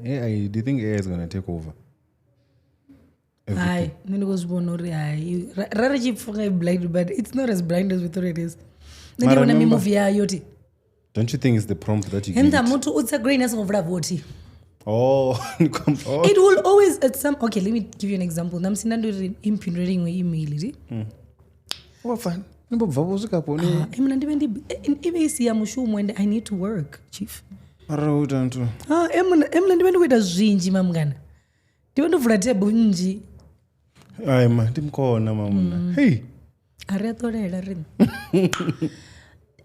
AI, do you think AI is going to take over? Aye, Rara chip blind, but it's not as blind as we thought it is. Then you want to move yoti. Don't you think it's the prompt that you give? And the moto what's a grain as of voti. Oh, it will always at some. Okay, let me give you an example. I'm seeing that impugnating my email. Oh, fine. I need to work, chief. I'm hey.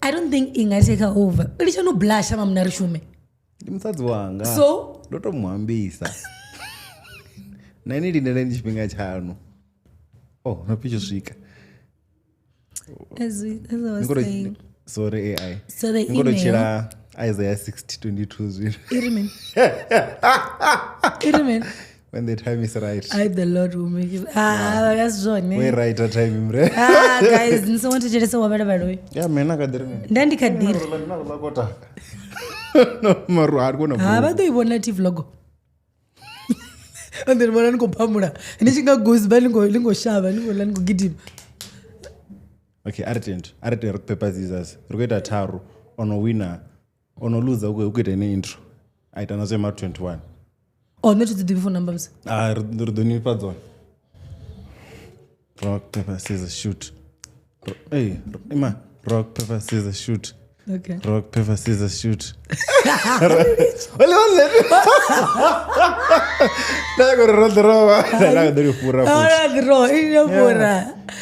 I don't think inga take her over. Lisha no blush mam narishume. So Doto mwambisa. Nani dinele nishipinga chano. Oh, napicho shika. As I was saying. Sorry AI. So the email. Isaiah 60:22. Irman. When the time is right. The Lord will make it. That's John. We right at time, imre. Guys, didn't want to just say what about it. Yeah, mena kadirme. Nandi kadir. No, maru argona. But they want native logo. And then one go pamura. And she goes balingo shava, and go get him. Okay, arrogant rock paper scissors. Rugeta taru on a winner. On a loser, we get an intro. I don't know 21. Oh, not to the phone numbers. The new pardon. Rock, paper, scissors, shoot. Hey, Emma. Rock, paper, scissors, shoot. Okay. Rock, paper, scissors, shoot. Now I got to run the row.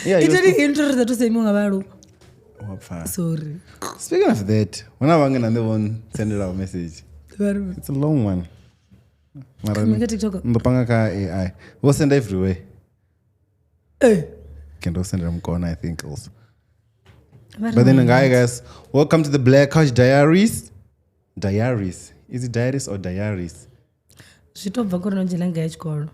It's very interesting to say more about. Sorry. Speaking of that, when I want to send it our message. It's a long one. AI. We'll send everywhere. Can do send them corner, I think also. But then guys, welcome to the Black Couch Diaries. Diaries. Is it diaries or diaries? She told Vakoro Jilanga call.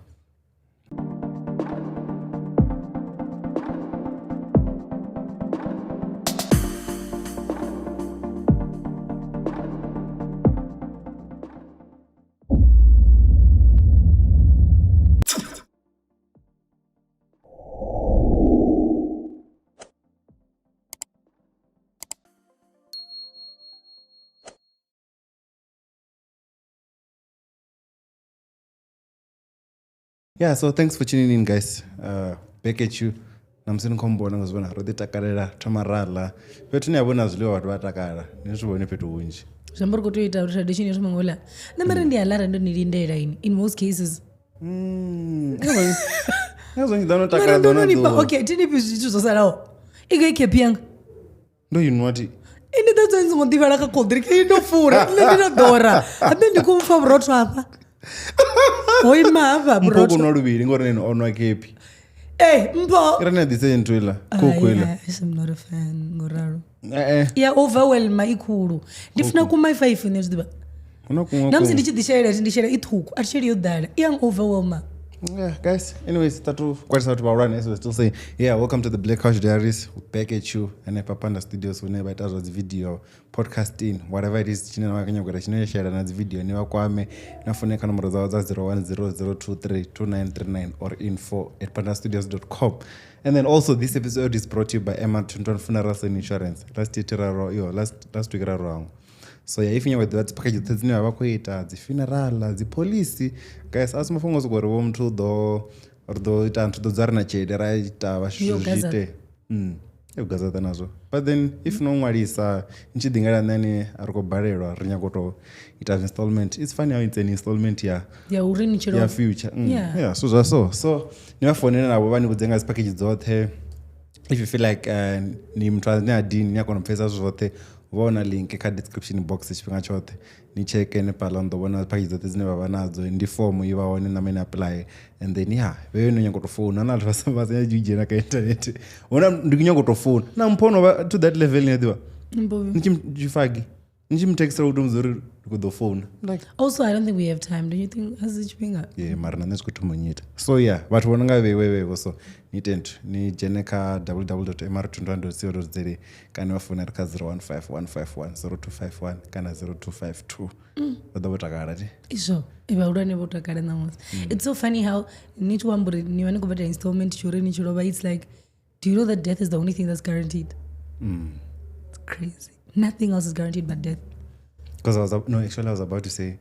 Yeah, so thanks for tuning in, guys. Back at you. Namsini kombona ngazibona rodita karela tamarala. Petu ni abona ziliwa watu watakara. Nishuwa petu unji. Shambur kutuita tradition yesu mangola. Namara ndi alara ndo nilinde line in most cases. Ngazo ndano takara dona. Okay, tini pisu sosarao. Iga ikepianga. No you know what? Ini that's nzo ndivala ka kodrike ndo fura. Ndina dora. Abendi kumfa broto hapa. Oi mava bro. Mpo no rubiri ngore neno ono kepi. Mpo. Irane dise ntwela. Kokwela. I'm not a fan ngoraro. Yeah, overwhelm ikulu. Ndifuna kuma 5 years diba. Namsi ndichidishera ithuku. Actually you that. Young overwhelm. Yeah, guys. Anyways, tatu quite out about run as we're still saying. Yeah, welcome to the Black Couch Diaries. We're back at you and Papanda Studios whenever it was video, podcasting, whatever it is. Chine wakanya kwa chine share na video ni wakwame nafuneka number zao za 0100232939 or info@pandastudios.com. And then also this episode is brought to you by Emma Tunton Funerals and Insurance. Last week era wrong. So yeah, if you know that package tezini abakuita the funeral, the police, guys, as mafungo zikore womthu do or do itantu do zarna chede right abashujite. Yogazata nazo. But then if no mwalisa nchidingala nani arikobarelwa rinyakoto it has installment. It's funny how it's an installment ya urini chiro. Ya future. Yeah, so niwa phone na abo bani kuzenga package zote. If you feel like ni mtwazi na dini yako na pesa zote vona link ka description box chipinga chote ni check ene pala ndo bona package zote zine baba nazo ndi form yiba wone na mena apply and then yeah wewe no nyango to phone na alfa sabaza juje na ka internet ona ndikunyango to phone na mpono to that level ne diwa mbovu njifagi njimtextra udomzuri with the phone. Like also I don't think we have time. Do you think as a finger? Yeah, marina nesikutumonyita. So yeah, but vonanga vewewe so ni jeneka www.mr21.co.za kana wafuna ka 015151 0251 kana 0252. Vadavotakara ti. Isho. It's so funny how ni wani kupata installment shore ni choroba. It's like, do you know that death is the only thing that's guaranteed? It's crazy. Nothing else is guaranteed but death. Because I was about to say.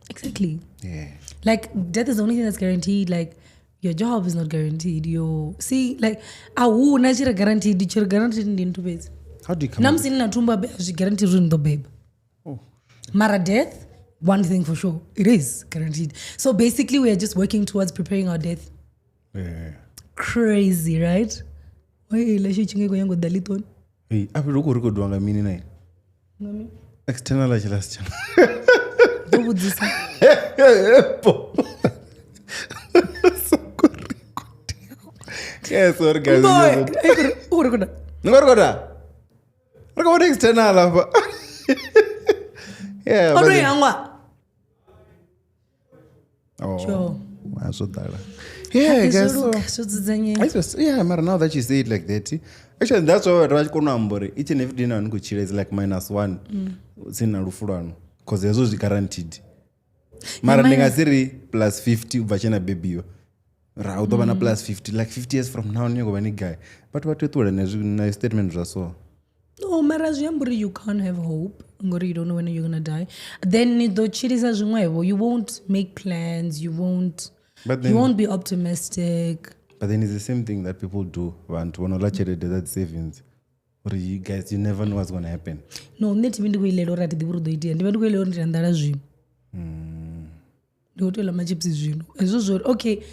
Exactly. Yeah. Like death is the only thing that's guaranteed. Like your job is not guaranteed. You see, like natural guaranteed. You're guaranteed into base. How do you come? Namsin na tumba guaranteed in the babe. Oh. Mara death, one thing for sure, it is guaranteed. So basically, we are just working towards preparing our death. Yeah. Crazy, right? Hey, Daliton. Hey, api ruko duanga mini nai. Ngami. External last channel. What would this say? Yes, sorry guys. Boy, What external apa? Yeah. Oh. Sure. Yeah, guys. Yeah, but now that you say it like that, actually that's why Raj Konambore, each and every dinner on Kuchira is like -1. Sina rufurano. Because there's always guaranteed. Mara ningasiri plus 50 ubachena baby yo. Ra udobana plus 50. Like 50 years from now, you're going to guy. But what you told in statement was so. No, Maras you can't have hope. You don't know when you're gonna die. Then you won't make plans, you won't be optimistic. But then it's the same thing that people do when that savings. Or you guys, you never know what's gonna happen. No, net mean we let already the word idea. And we learn and that is the hotel my gypsies, okay.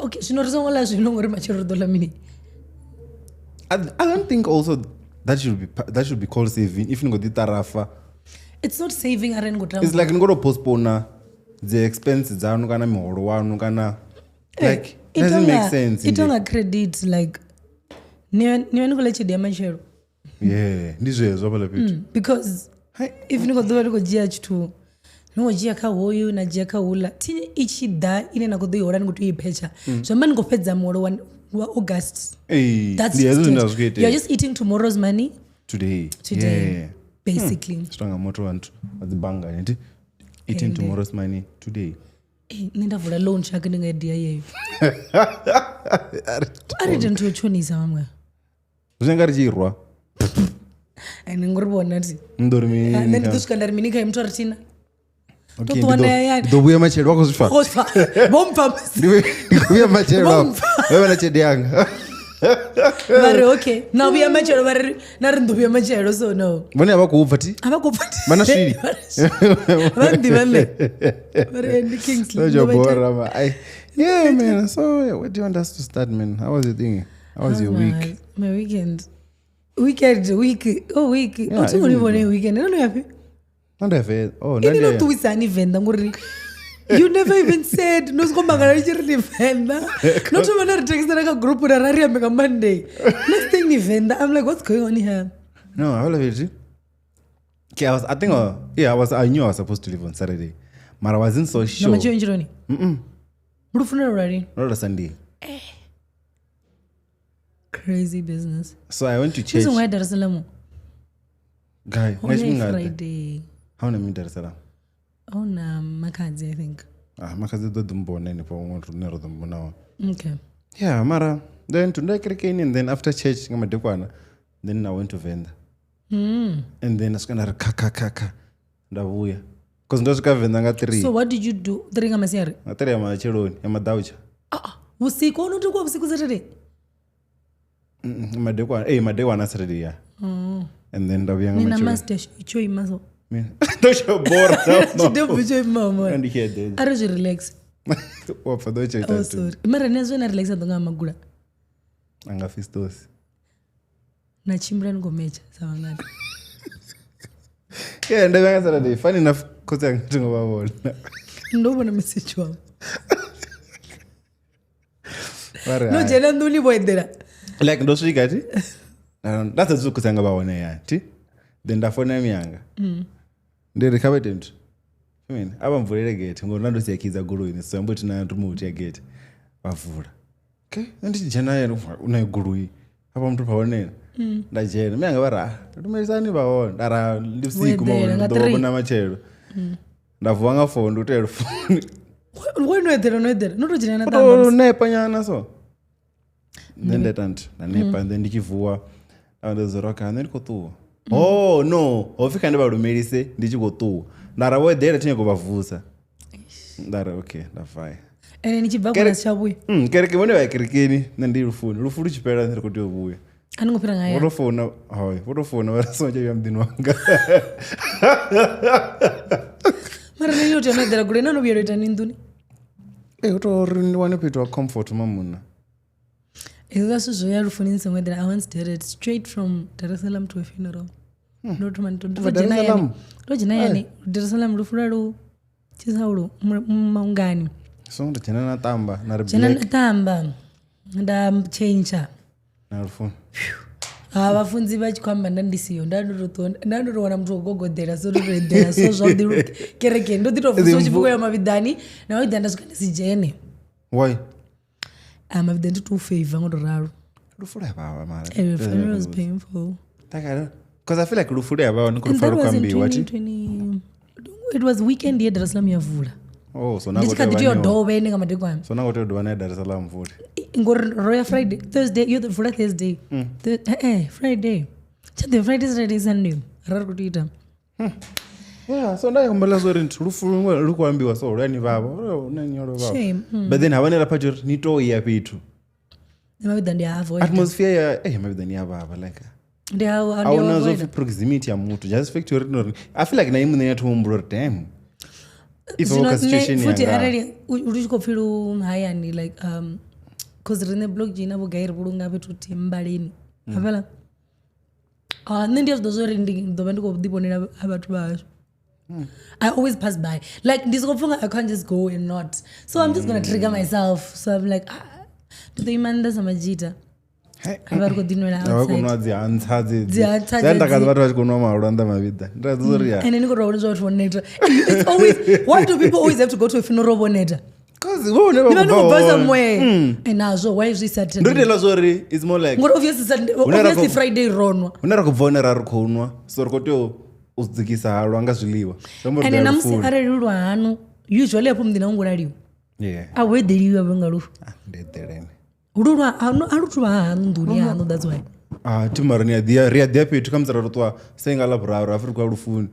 Okay, so not so much mini. I don't think also that should be called saving. If you go to Tarafa, it's not saving. It's like you go to postpone the expenses. Like it doesn't make sense. It don't credit like. Yeah, this is because if you go to judge to. No jaka woyu na jaka ula tini ichi da ine na kudu yorani kutu ipecha so man go fedza moro wa August. That's it. You're just eating tomorrow's money today. Yeah. Basically. Strong motor and the banga and eating tomorrow's money today. Nenda vula loan shaka ninga idea yeyo. Ari dentu choni samwe. Uzengarjirwa. Ani ngoribona nti. Ndorimi. Nenda tuskandar minika imtu artina. Okay, ndobuya machero wako zifa. Bomba. Ndobuya machero wako. Wewe na chedi yanga. But okay. Now we are machero bari narindobuya machero so no. Bani abakuvati? Abakuvati. Mana shiri. Bandi bale. Bari and Kingsley. Yeah man, so what do you want us to start man? How was your thing? How was your week? My weekend. Week. Oh week. What's the weekend? I don't know happy. Oh, you never even said no Venda. Not even a text like a group with a rari make a Monday. Next thing Venda. I'm like, what's going on here? No, I love it. Okay, I knew I was supposed to leave on Saturday. But I wasn't so sure. No, already. Not a Sunday. Crazy business. So I went to church. Why Dar es Salaam? Guy, Friday. How many Dar es Salaam? Oh, Makazi, I think. Makazi do dumbo nene pa want to nero dumbo now. Okay. Yeah, Mara. Then to Nakirikani and then after church, then I went to Venda. And then I was gonna kaka. Ndavuya. Because ndo suka Venda nga 3. So what did you do? 3 nga masiari? 3 ya machironi, ya Mudau. Usiku unutuko usiku Saturday? Madekwa na Saturday, yeah. And then ndavuya nga machironi. Nina mustache, ichoi maso. Don't bore now. Don't mama. And here then. Are you relax? What for doche tatu? Oh sorry. Mara nezo na relax ndonga magula. Anga fistos. Na chimbra ngomecha sawa ngani. Yeah, ndavuya nga Saturday. Funny enough koza ngitingo babona. Ndobona message wao. No jena nduli boendera. Like ndo swika ati? That's the kutanga baona yati. Then ndafona myanga. Ndiri kabetentu. Abamvulele gate ngo ndandosiyakiza guluini so mbuti na tumuti ya gate. Bavula. Okay, ndijana yena una gului. Apa mtu paonena. Ndajena myanga bara. Tumerisani baona. Ndara ndisiku mo na machelo. Ndavuanga phone utelo phone. Noedera notojina na tamba. Nepa nyana so. Nende tant na nepa and then ndikivuwa andozoroka and then kotuwa. Oh no, ofika ndibalumelise ndichikotuwa. Ndara wedera tinye kubavusa. Ndara okay, ndafai. Ene nichibva kuna chabwe. Kereke mone bakerekeni nandi rufuni. Rufuru chipera ndiri kuti obuye. Aningopira ngaya. Wotofona, hayi, wotofona warasoja ya mdini wanga. Mara niyo tena ndara kule nano biyero taninduni. Utori wane pito comfort mamuna. That's so ya rufuni somewhere that I once did it straight from Dar es Salaam to a funeral. Not man to Dar es Salaam. Rojina yani Dar es Salaam rufuraru chisaulu maungani. So ndachana na tamba na black. Chana na tamba. Nda change. Na rufuni. Abafunzi bachikwamba ndandisiyo ndandorowana mtu ogogodera so redera so zvaudi kereke ndotitofuso chipuko ya mavidhani nawo idhanda zvikandisijene. Why? Mavidhani totofavor ngotoraro. Rufuru yababa mara. The funeral was painful. Takara. Because I feel like rufuru yababa nikurufuru kwambi wati. It was weekend here Dar es Salaam yavula. Oh, so nango ndichikaditiyo dove ndinga madekwami. So nango teodwa na Dar es Salaam futhi. Royal Friday, Thursday, you're the Thursday. Friday. Chate Friday, Saturday, Sunday. Rarukutita. Yeah, so ndaye kumbala zori nturufuru lukwambiwa so yani baba nani yolo baba. Shame. But then hawanela pacho nito ya pitu. Mavidha ndi avoid. Atmosphere ya mavidha ni baba like. Ndi avoid. Auna zo proximity ya mtu just factory no. I feel like na imu nenya tumbro damn. If a situation ya. Futi already urishiko feel high and like because rine blog jina bogair bulunga betu timbaleni. Avela. Nindi of those already the band of dibonera abantu basho. I always pass by. Like this I can't just go and not. So I'm just gonna trigger myself. So I'm like, to the imanda samajita. Abariko dinwela outside. Abakunwa zianthazi. Zandakaza bathu vachikunwa maulanda mavidha. Ndazoriya. And then go round for neta. It's always why do people always have to go to a funeral boneta? Because we never go somewhere. And now so why is this Saturday? Ndotela zori is more like. Ngoro obviously Friday ronwa. Unara kuvonera rukhonwa. So rikotyo udzikisa halo angazviliwa. And then namsi arelulwa hanu. Usually apo mdina wangu raliwa. Yeah. Awedeliwa bangalu. Ndeterene. Urulwa arutwa hanu dunia hanu that's why. Timarani dia petu kamzara rotwa senga la bravo Afrika rufuni.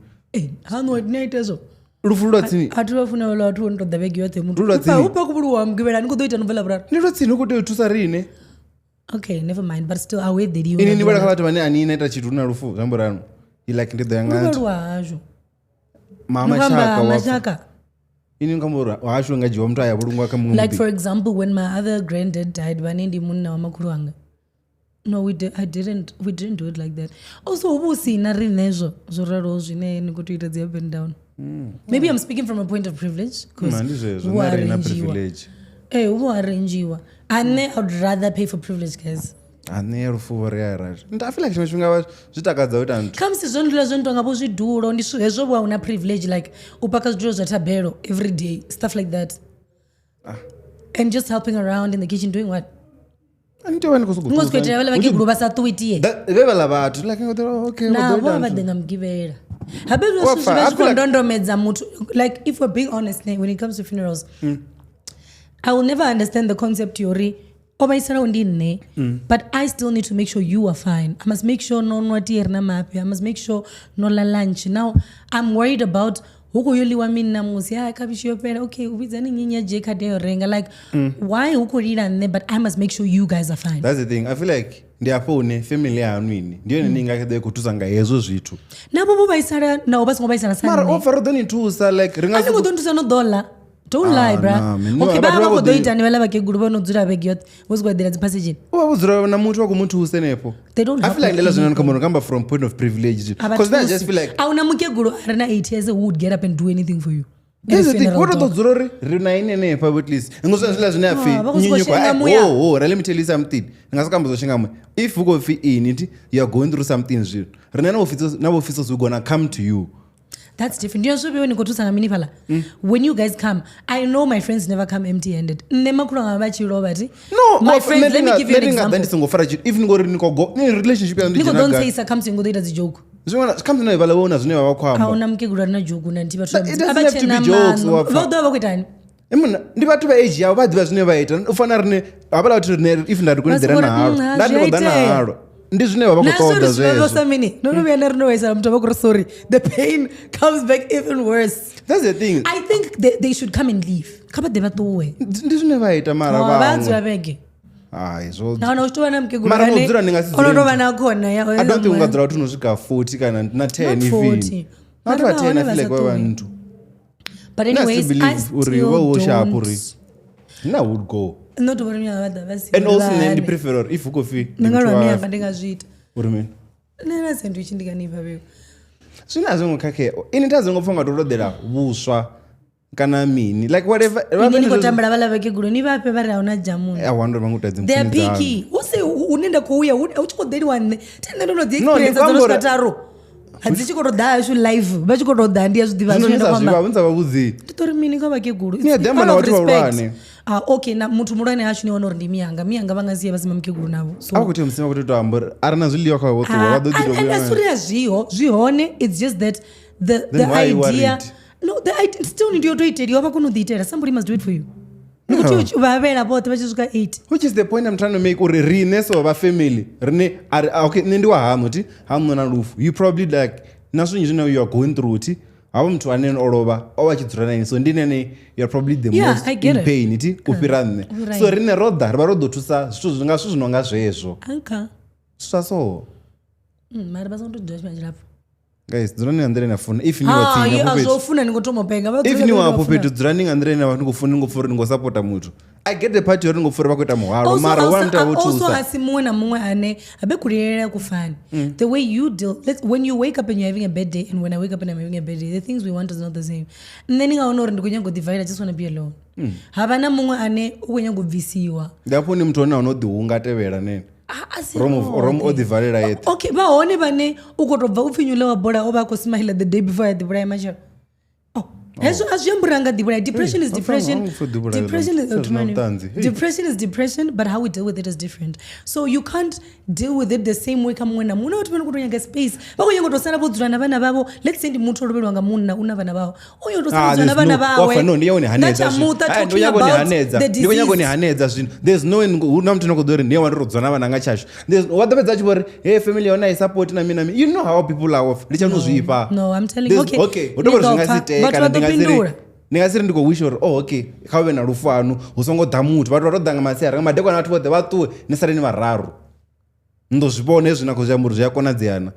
Hanu night ezo. Rufulu tsini. Atuvafuna wala watu ndo davegi yote mtu. Upa kubuluwa mgibela niko doita novela bravo. Niro tsini kuti utusarine. Okay, never mind, but still awedeliwa. Ini bala kala twane ani inaita chitu na rufu zamborano. Like ndidho yanga. Urulwa ajo. Mama shaka. Ini ngambura washo ngajiwa mtu ayabulungwa kamungu. Like for example when my other granddad died vanindi munna wa makuru wanga. No, we didn't do it like that. Also ubusi na rinezo zoraro zvine nikutuita dzi up and down. Maybe I'm speaking from a point of privilege because who are in privilege. Who arrangiwa. I would rather pay for privilege guys. Ane rufu right. I feel like shingava zvitakadza kuti antu. Comes zvondula zvonto ngabo zviduro ndi hezvo bwa una privilege like upaka zviduro zvatabero every day stuff like that. And just helping around in the kitchen doing what? Anitowani kusukutu. Ngoskwetera vale vakiguru basatuitie. Vevala vatu like okay. Na vava denga mgivera. Habezwa zvazvikondondomedza mutu like if we're being honest when it comes to funerals. I will never understand the concept yori. But I still need to make sure you are fine. I must make sure no nwati na mapi. I must make sure no la lunch. Now I'm worried about huko yuli wa mina musi kabishi opera okay ubizani nyinya je kadeo renga like why huko rida ne but I must make sure you guys are fine. That's the thing. I feel like ndiapo ne family yanu ini ndiyo ninga kade kutusanga yezo zvitu. Nabo bobaisara na obasingo baisara sana. Mara offer don't tusa like ringa ngo don't tusa no dollar. Don't lie, bra. Okay, baba kodoita ni wala bakeguru banodzura begiyot. Wozikwadira dzipasage. Wozura na mutu wakumuntu usenepo. They don't I feel like ndela zvinona kama kamba from point of privilege. Because then I just feel like auna mukeguru arina 8 years who would get up and do anything for you. That's the thing. What are those Zurori? Renaine at least. And also, let me tell you something. If you go in it, you are going through something. Renana officers will gonna come to you. That's different. You know, when you go to Sangamini, when you guys come, I know my friends never come empty-handed. No, my friends. Let me give you an example. Even go in relationship, don't say it's a comes and go there as a joke. It doesn't have to be jokes. Ndiba tuba age yawo badzi bazvine vaita ufanira rine abala kuti rine if ndakuendera naharo ndandigoda naharo ndizvine vabakutonda zvezvo no we are not noise I'm talking sorry the pain comes back even worse. That's the thing. I think they should come and leave kaba deva towe ndizvine vaita mara vanhu vavege so no uchiwana mukegura ne onotova nakona I don't think ungadzira kuti unosvika 40 kana na 10 even not 10 I feel like vantu. But anyways, I still don't. No, would go. Not to worry about that. And also, I prefer if you go fit. What do you mean? No, send you chindiga ni babe. So na zongo kake. Ini tazo ngofonga dorodera buswa kana mini like whatever. Ini kotambala bala bakeguru ni bape bara ona jamuni. I wonder mangutadzi. They are picky. Use unenda kuuya uchiko one. Tena no the experience azosataro. Hadzichikorodha ashu live vachikorodha ndiya zvidiva nditori mini kavakeguru okay na mutu murane ashu niona ndi miyanga vangasiya vasima mukeguru navo akuti musima kuti toambori arina zviliwa kwaasuriya zvihone it's just that the idea no the idea still ndiyo toitediwa vakunodziitera somebody must do it for you vavera vote vachisvika 8 which is the point I'm trying to make uri rine so family rine okay nendiwa hamu ti hamu na lufu you probably like naso you know you are going through it avo mtu anene olova ovachidzura nani so ndinene you are probably the most in pain ti kupira nne so rine rodha riva rodotusa zvithu zvinonga zvezvo so mari vasondodhira chimachirapo guys dzurani andrena funa if azofuna ningotomopenga if ni wapo petu dzurani andrena vatingofuna ngofura ngosupporta mutu I get the part yori ngofura vakuita muharo mara wanta votusa also asi mumwe na mumwe ane abe kurerera kufani the way you deal when you wake up and you're having a bad day and when I wake up and I'm having a bad day the things we want is not the same then ngaona uri ndikunyango divide I just want to be alone havana mumwe ane ukunyango bvisiwa ndapo ni mtu ona unodhiunga tevera nene rom odhivarira yetu okay vaone vane ukotobva upfinyulewa bhola ovakosmahila the day before yadhiburaya machero azviyamburanga dhiburaya depression is depression depression but how we deal with it is different so you can't deal with it the same way kamwe na muna kuti pano kutonyanga space vakonyangotosara vodzura navana vavo let's say ndi mutu oroverwanga munna una vana vavo oyotosara navana vawendiyangondihanedza zvinhu there's no una mutu nokodori ndiye wandirodzwa navana ngachasho wadapedza chivori hey family yona isapoti nami you know how people are off ndichanozvipa no I'm telling okay udobori zvingasiteka ndingasiri ndikowisha uri okay kave narufu anu usongodha mutu vati vatodhanga masiyaranga madekwana vati vode vatuwe nesare nevararu ndozvipawo nezvinako zvamburu zvayakonadziyana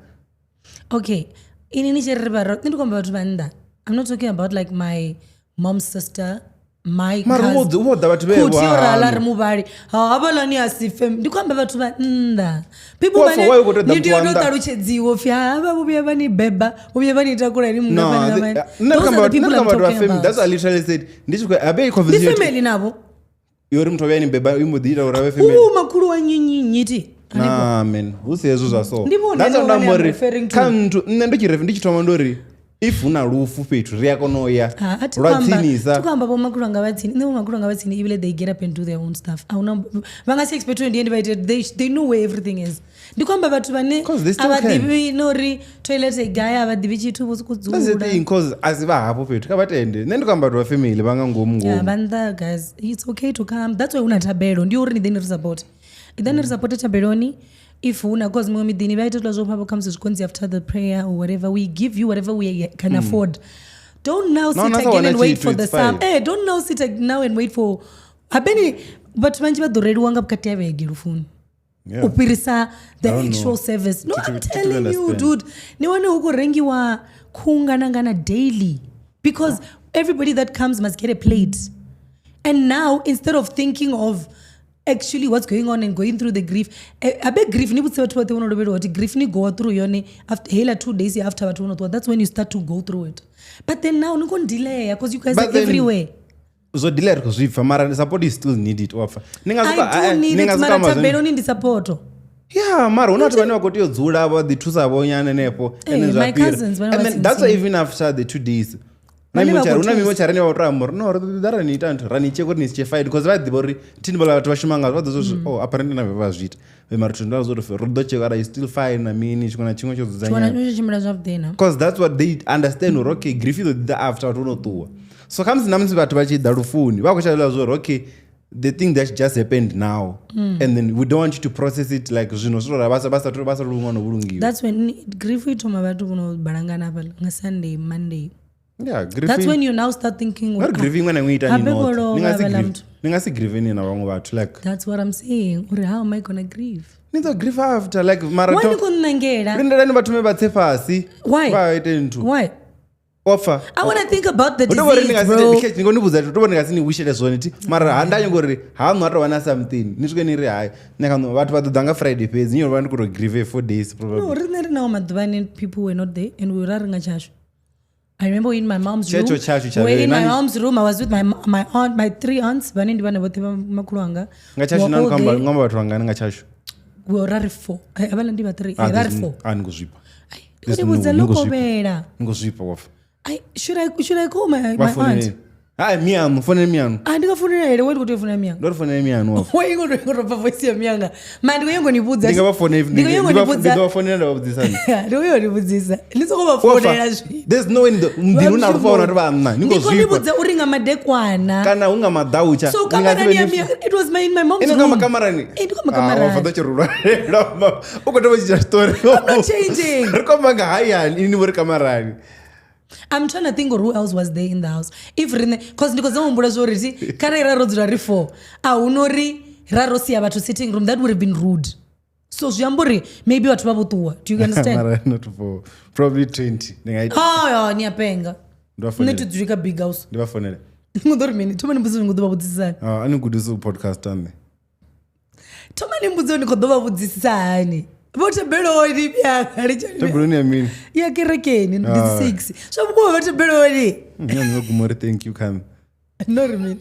okay ini nichererevara nindikomba vati vanda I'm not talking about like my mom's sister my cousinrala ri muvari havalani asife ndikwamba vatu vanda peoplendiyototaruchedziwo fya hava vovya vani beba vovya vanitakura ri mungafamily navo yori mtu avya ni beba imudhira urave family makuru wanyinyiti amen usiyezvo zvaso ndazondamori kamntu nne ndichitoma ndori if una rufu petu riyakonoya rwatsinisa tukamba vomakuru anga vatsini ine vomakuru anga vatsini even they get up and do their own stuff vangasi expect to end they know where everything is ndikwamba vatu vane avadivi nori toilet guy avadivi chitu vokudzura cause asiva hapo petu kavatende nendikwamba tu family vangangomuvanda guys it's okay to come that's why una tabelo ndio uri then support then support tabeloni if una cause mwe midini vaitotwa zvopapo comes zvikonzi after the prayer or whatever we give you whatever we can afford don't now sit again and wait for the psalm don't now sit now and wait for habeni but vanji vadhoreriwanga bukati yavege rufuni upirisa the actual service no I'm telling you dude niwane ukurengiwa kuunganangana daily because everybody that comes must get a plate and now instead of thinking of actually what's going on and going through the grief. I bet grief ni butse batho ba teng no robelo grief ni go through yone after hela 2 days after batho no. That's when you start to go through it. But then now you can delay because you guys are everywhere. So delay because we mara support is still needed offer. I do need it mara tabelo ni support. Yeah, mara unati vane vakoti yodzula vo the thusa vo nyane nepo and my cousins and then that's why even after the 2 days una mimo charani va tora mor no dara ni tanto rani cheko ni chefai because va dibori tini bala vatu vashimanga va zo oh apparently na va zvita ve mara tunda zo ro rodo cheko is still fine na mini chikona chimwe chodzanya because that's what they understand or okay grief is the after uno tuwa so comes namsi vatu vachida rufuni vakushavela zo okay the thing that just happened now and then we don't want you to process it like zvino zviro basa rumwana bulungiwa. That's when grief itoma vatu kuno balangana pala nga Sunday Monday. Yeah, grief. That's when you now start thinking what grieving when I meet and not ningasi grieving na vangu vatu like that's what I'm saying or how am I going to grieve neither grief after like marathon why kunangera rindani vatume vatse pasi why offer I want to think about the disease bro ngonibuza kuti ndikasini wishele zvone ti mara handanye ngori haamwata wana something nisvike niri hai nekano vatu vatodanga Friday page nyo vandu kuro grieve 4 days probably no rineri nawo madhuvani people were not there and we were raringa chashu. I remember in my mom's room. We're in my mom's room. I was with my aunt, my 3 aunts. Bani ndivana bote makuru anga. Ngachashu nani kamba ngamba watu wanga ngachashu. We were rari 4. Abala ndiva 3. Rari 4. Ngozvipa. Ndibuza lokobera. Ngozvipa wafu. Should I call my aunt? Mianu, phone mianu. Ndikafunira here wait kuti phone mianu. Ndo phone mianu wafu. Why ngoro voice ya mianga. Mandi kuyengo nibuza. Ndikaba phone ndikaba phone ndo obudisana. Ndiyo nibudzisa. Lisokoba phone ya zvi. There's no in the ndinuna rufa wana mna. Ndiko nibuza uringa madekwana. Kana unga madaucha. So kamarani ya it was in my mom's room. Ino kamarani. Ino kamarani. Wafa chirula. Ukotoba chicha story. I'm not changing. Rikoma ngahaya ini muri kamarani. I'm trying to think of who else was there in the house. If because ndikozamumbura zvoriti kana irarodzura ri 4 aunori rarosiya vatu sitting room that would have been rude. So zviamburi maybe vatu vavotuwa. Do you understand? Not for probably 20. Oh, niyapenga. Nditudzurika big house. Ndivafonera. Ngudori mini toma nimbuzo ngudova vudzisana. Ani kudusu podcast ame. Toma nimbuzo nikodova vudzisana. Vote beloni byanga lichani. Beloni yamini. Ya kerekeni ndi 6. So buko vote beloni. Nyani ngumori thank you kan. No remini.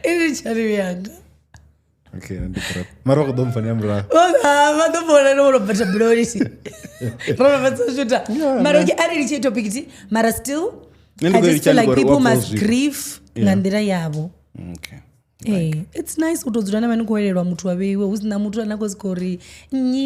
Ili chani byanga. Okay, ndikora. Mara ko dom fanya mbra. Va do bona no vote beloni si. Roba vatsa shuta. Mara ke ari lichi topic ti mara still I just feel like people must grieve ngandira yavo. Okay. Hey, it's nice utodzurana mani kuwererwa mutu wavewe usina mutu anakozikori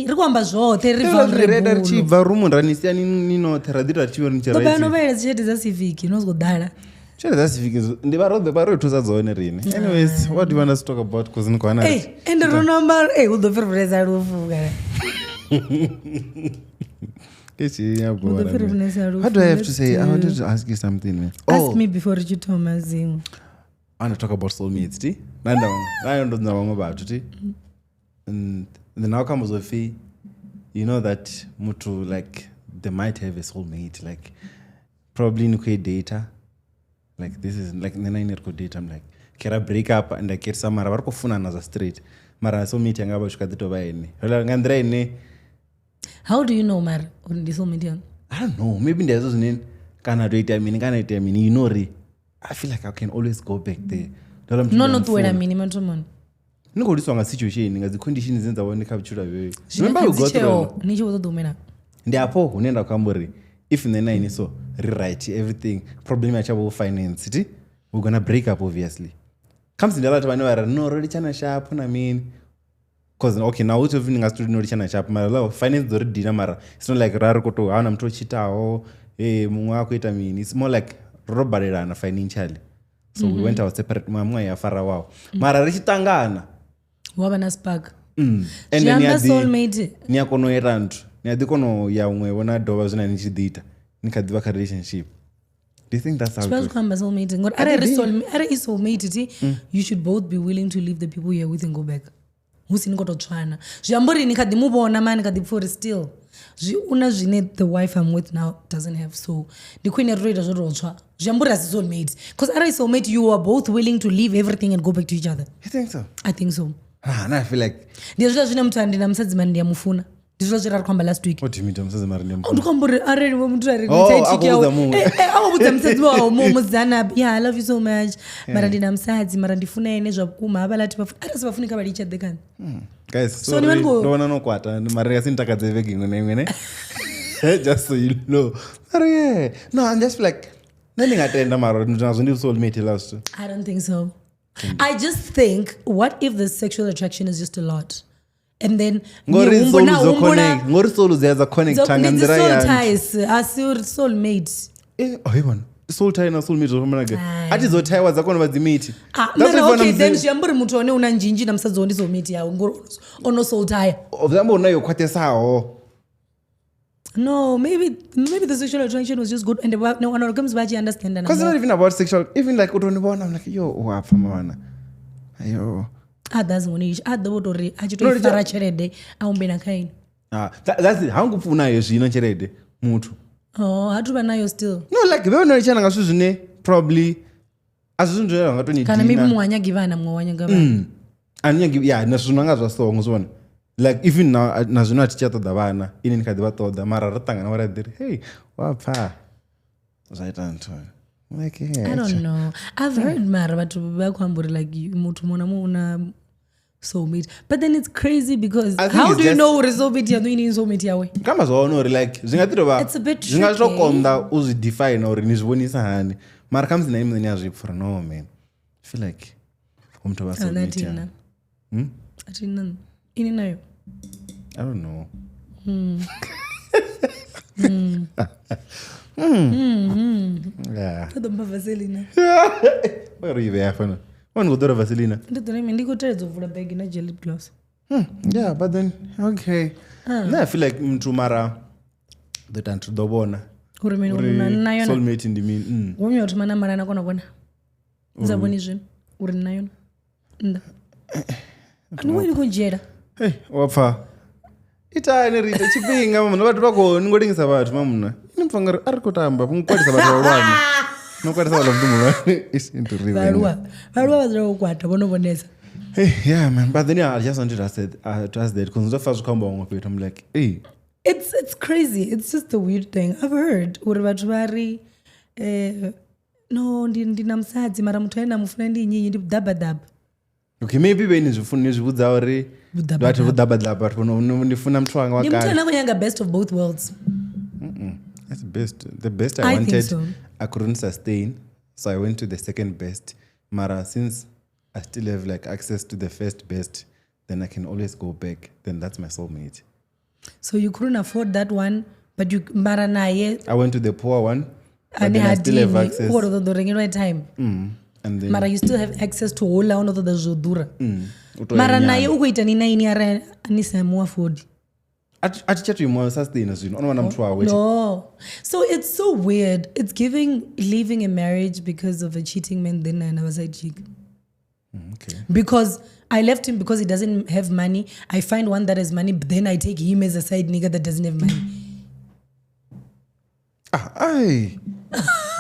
rikwamba zvote rivulnereda richibva rumu ranisiya ninothe radhira richiva nicheraanovaera zichete zasiviki inozgodara chete zasiviki ndivarotusa dzone rini anyways what do you want us to talk about because nikwana ende ronomba udopfirivunesa rufu kara what do I have to say? I wanted to ask you something, man. Ask me before you tell me. I want to talk about soulmates, ti? I don't know about it. And then how comes with you know that mutu like they might have a soulmate, like probably nuke data. Like this is like the 9-year-old data. I'm like, can I break up and I get some mara varko funa naza straight. Mara soulmate yanga bashka dito ba ene. Ngandra ene. How do you know mara on the soulmate? I don't know. Maybe there's those name kana do it I mean you know re. I feel like I can always go back there. No to where I mean matomon. Niko liswa situation ngazi conditions zenza woneka bichura wewe. Remember you go through. Nicho wodomena. Ndiapo unaenda kwamburi if in the 9 so rewrite everything problem ya chabo finance ti we're going to break up obviously. Comes in the lot of no really chana sharp na mean cause okay now what evening as to no chana sharp mara finance do ready mara it's not like raro koto ana mtu chitao mungu wako ita mean it's more like robbery na financially so we went our separate mamwa ya fara wao mara richitangana waba na spark and then soulmate ni akono erantu ni adikono ya umwe wona doba zina nichidita nikadiva ka relationship. Do you think that's how it goes? Soulmate ngor are soulmate ti you should both be willing to leave the people you're with and go back. Usini koto tshwana. Jambori nikadimubona man kadipfori still. una zvine the wife I'm with now doesn't have. So ndikuine roita zvototsva zvamburi asi soulmate because ari soulmate you are both willing to leave everything and go back to each other. You think so? I think so. And I feel like ndizvita zvine muthu andina musadzimani ndiyamufuna ndizvita zviri kwamba last week what do you mean msazimari ndiyamufuna ndikamburi areni wemuntu akubudza musadzi wawo mudzana yeah I love you so much mara ndina musadzi mara ndifuna ine zvakuma avalati arasi vafunika vari each other kani guys so ndona nokwata mari yasintakadze vegi imwe neimwe ne just so you know mari yeah no I'm just like ndingatenda mara ndinazvo ndi soulmate last. I don't think so. I just think what if the sexual attraction is just a lot and then ngori soul ziyaza connect tangandira soul ties asi soulmate oyiwona soul tie na soulmate zvofanana atizotaiwa dzakona vadzimiti okay then zviyamburi mutu one una njinji namusadzi wondi soulmate yawo ngori ono soul tie zvambona yokwatesawo. No, maybe the sexual attraction was just good and one of comes back understand and because it's not even about sexual, even like utonibona I'm like yo wapfa mwana ayo that's one issue the wotori achitoifara cherede aumbena kaini that's it hangupfuna yo zvino cherede mutu hatuva nayo still no like veonorichana ngasvo zvine probably azvizvindoera ngatoni kana maybe mwanyagivana mwanyagavana anyagi yeah nazvinanga zvasongo zvona like even now nazvino atichatoda vana ini ndikadzi vatoda mara ratangana varadhiri hey wapfa zvaita ntoni like yeah, I don't know I've heard mara vatu vakwamburi like mutu mona muuna soulmate but then it's crazy because how do you know uri soulmate yanu ini soulmate yawe kama zvaona uri like zvingatirova zvingatokonda uzvidefine uri nizvionisa hani mara kamzina imwe nyazvipfura no man I feel like umtova soulmate ya atina ini nayo I don't know yeah todomba vaselina where are you there fana wangodora vaselina ndikoteredza kuvhura bag na jelly gloss yeah but then okay I feel like mtu mara that antudobona uri soulmate ndimi wonyoti mana mara nakona kona uzaboni zvino uri nayo nda andiweni kunjera hey wapfa itaine rita chipinga mamuna vatu vako ningodingisa vatu mamuna inimpfangari ari kutamba mukwatisa vatu valwani nokwatisa vala mntu mulwani valwa vazira kukwata vonovonesa yeah man but then yeah, I just wanted to ask that because ndofa zvikamba wamwe petu I'm like hey it's crazy it's just the weird thing I've heard uri vatu vari no ndina musadzi mara mutu aina mufuna ndinyinyi ndibdabadaba okay maybe venizvibudza uri vati vudhabadhaba ndifuna mtu wanga wakari ndimutana nakunyanga best of both worlds that's the best I wanted think so. I couldn't sustain so I went to the second best mara since I still have like access to the first best then I can always go back then that's my soulmate. So you couldn't afford that one but you mara naye I went to the poor one but then I still have access right time and then mara you still have access to all out of the zodura mara naye ukuita nina ini ara anisamu afford atichatoimwa sustain zvino unowana mtu wawe no so it's so weird it's giving leaving a marriage because of a cheating man then another side chick okay because I left him because he doesn't have money I find one that has money but then I take him as a side nigga that doesn't have money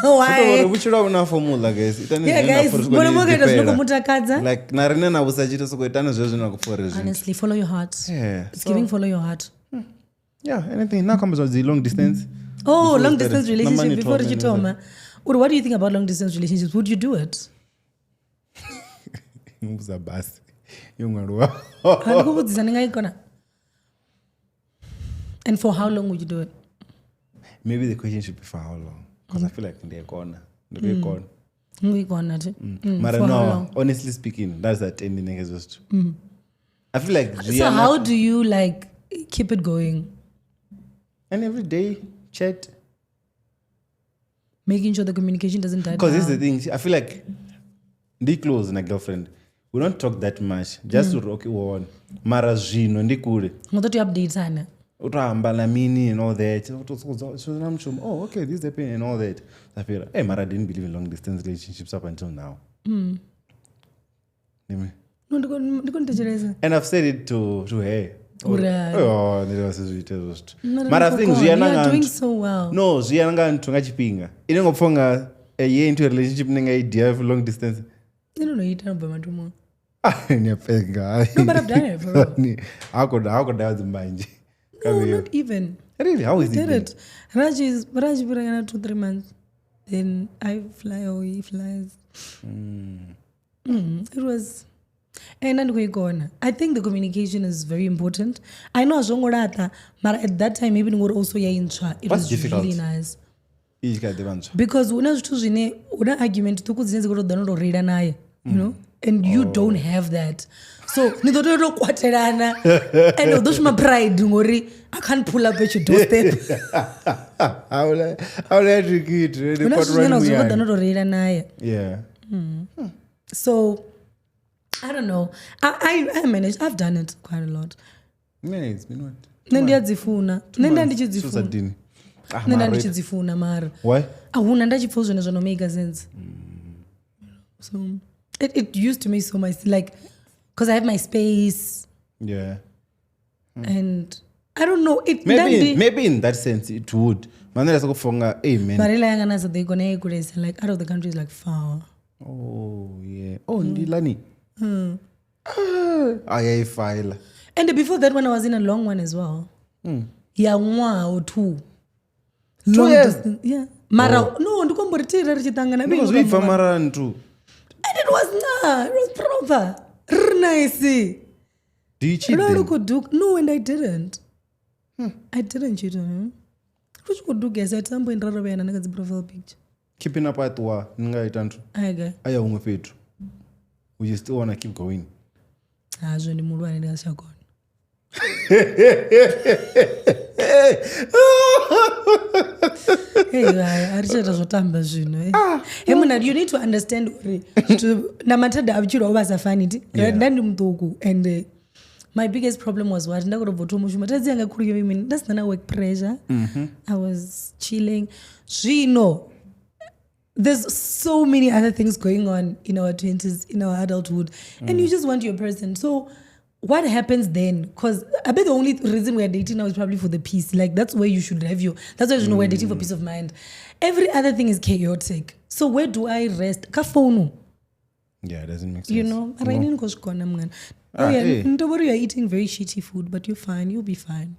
why vichira una formula guys yeah guys bona mokaita zvinokumutakadza like narina navusachita sokuitana zvezvo nakufore zvinhu honestly follow your heart yeah it's giving follow your heart yeah anything now comes with the long distance long distance relationship before chitoma or what do you think about long distance relationships would you do it nguza basi yongwaruwa akubudzisa ningaikona and for how long would you do it maybe the question should be for how long because I feel like ndiyekona ngikona nje mara no honestly speaking that's that ending exhaust I feel like so how do you like keep it going and every day chat making sure the communication doesn't die because this is the thing I feel like ndi close na girlfriend we don't talk that much just to okay one mara zvino ndikule ngototi update ana utohamba namini and all that oh okay this happened and all that I feel hey mara I didn't believe in long distance relationships up until now no ndikontechereza and I've said it to her ndivasizviite izvo zvithu mara thing zviyananga nthu ngachipinga inenge pfonga a year into a relationship nenga idea of long distance inonoita nobva matumo niyapenga hakodaya dzimbanje not even really how is did it Raj purayana 2-3 months then I fly or he flies it was and andikoigona I think the communication is very important I know azvongorata but at that time maybe ngori also yaintsva it was difficult? really nice ichikadevantsva because una zvithu zvine una argument tuku dzine dzikotoda notoreda naye you know and you don't have that so nidototokwaterana and although shima pride ngori I can't pull up at your doorstep unazvinozokoda notoreda naye so I don't know I managed I've done it quite a lot nendiadzifuna nendandichidzifuna mara ahuna ndachipfuwa zvone zvanomake sense so it used to make so much like because I have my space and I don't know it maybe in that sense it would manera sokufonga amen barela yanga nazo they gonna equalize like out of the country is like far ndilani ayaifile and before that when I was in a long one as well yamwa or 2 years mara no ndikomboritira richitangana ndozvibva mara ntu and it was proper nice do you cheat them? No and I didn't cheat on him ruchikuduga at some point raravayana nakadzi profile picture keeping up atwa ningaita ntu aya umwe petu you still want to keep going hazvo ndi mulwane ndikashagona arichaita zvotamba zvino emuna you need to understand uri namatadha avichirwawo vasafaniti ndandi muduku and my biggest problem was what ndakutobvotomushuma tadzianga kurike imini ndasina work pressure I was chilling zvino there's so many other things going on in our 20s in our adulthood and you just want your person so what happens then because I bet the only reason we're dating now is probably for the peace like that's where you should have that's why you know we're dating for peace of mind every other thing is chaotic so where do I rest kafonu it doesn't make sense you know rainini koshkona mngana you're eating very shitty food but you're fine you'll be fine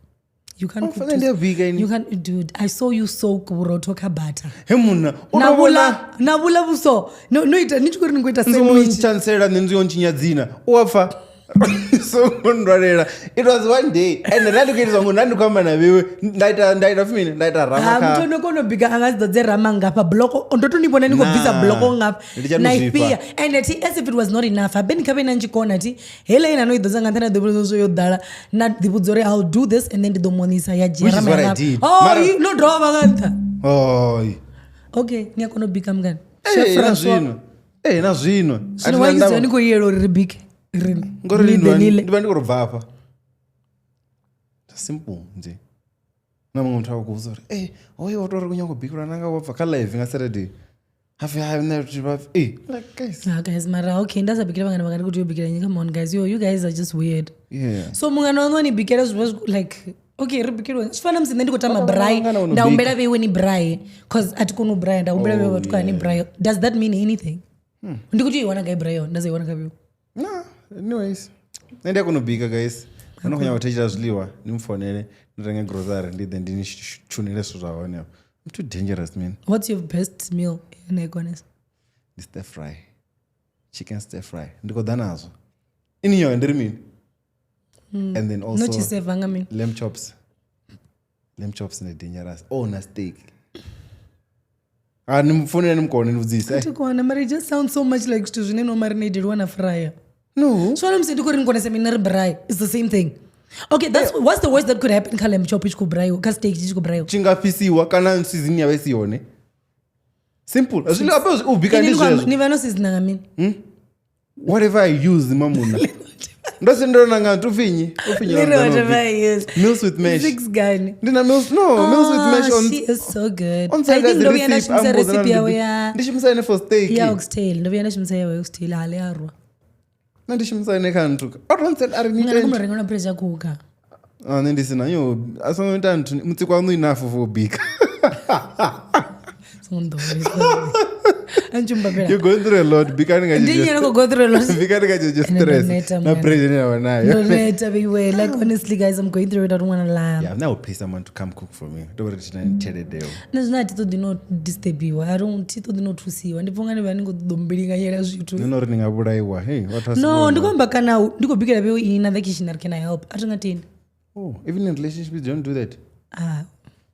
you can't cook you can't dude I saw you soak buroto kabata hemuna nabula buso no ita nichikuri ngoita sandwich chancellor nenziyonchinyadzina wafa so ndwarera it was one day and ndandikuitizwa munhu ndandikamba navewe ndaita fumini ndaita ramaka mutonokondobhika angazidodze rama ngapa bloko ndotondibona ndingobvisa bloko ngapa naifia and ati as if it was not enough abenikave nanchikona ti hele ina noidodza ngantana dhibuzo yodala na dhibudzore I'll do this and then ndidomonisa yajerama ngapa no drama nganta okay niyakonobhika mngani nazvino zvinowaizwa ndikoyero ribike ndiva ndikorobva apa simple nje namwe muthu akukuudza kuti oye watori kunyangobhikira nanga wabva kalive ngasaturday guys mara okay ndasabhikira vangana vakati kuti yobhikira nyika come on guys you guys are just weird so mungana wanonibhikira like okay ribhikirwe zvifana msinde ndikotama brai ndaumbera veiwe ni brai cause atikonu brai ndaumbera veiwe vatukana ni brai does that mean anything ndikuti iwana gai brai ndazaiwana kaviwo anyways nenda kunobhika guys anokunya kutechera zviliwa nimufonere nditenge grocery ndide ndinichunire zvinhu zvavone I'm too dangerous man what's your best meal in Econis stir fry chicken stir fry ndikodha nazvo iniyo ndiri mini and then also nochisevanga mini lamb chops ne dangerous na steak nimufonere nimukone nimudzisa tikona mari just sounds so much like stu zvine no marinated wana fryer no so I'm saying to nkonesa mina ri braai it's the same thing okay what's the worst that could happen khala mchop ichiko braai ka steak ichiko braai chingapisiwa kana season yave sione simple azvili apa ubika ndizvo ni vano season ngamini whatever I use mamuna ndosendona ngatu ufinyi whatever I use meals with mesh 6 gani ndina meals with mesh on she is so good I think ndo yana shimsa recipe yawo ya ndishimsa for steak ya oxtail ndo yana shimsa yawo oxtail hale yarwa nandishimisa nekantu aronse ari nikumarengana pressure kuka then ndisina yo asongoita mutsi kwanu enough for big. You're going through a lot. Becoming a go through a lot. Becoming a just stress. No pressure now. Like honestly, guys, I'm going through it. I don't want to lie. Yeah, now pay someone to come cook for me. Don't worry, that's not to do not disturb you. I don't do not to see you. And if I'm going to go to the no running about hey, what has no, don't back now. Do go bigger in a vacation. Can I help? I don't know. Oh, even in relationships, don't do that.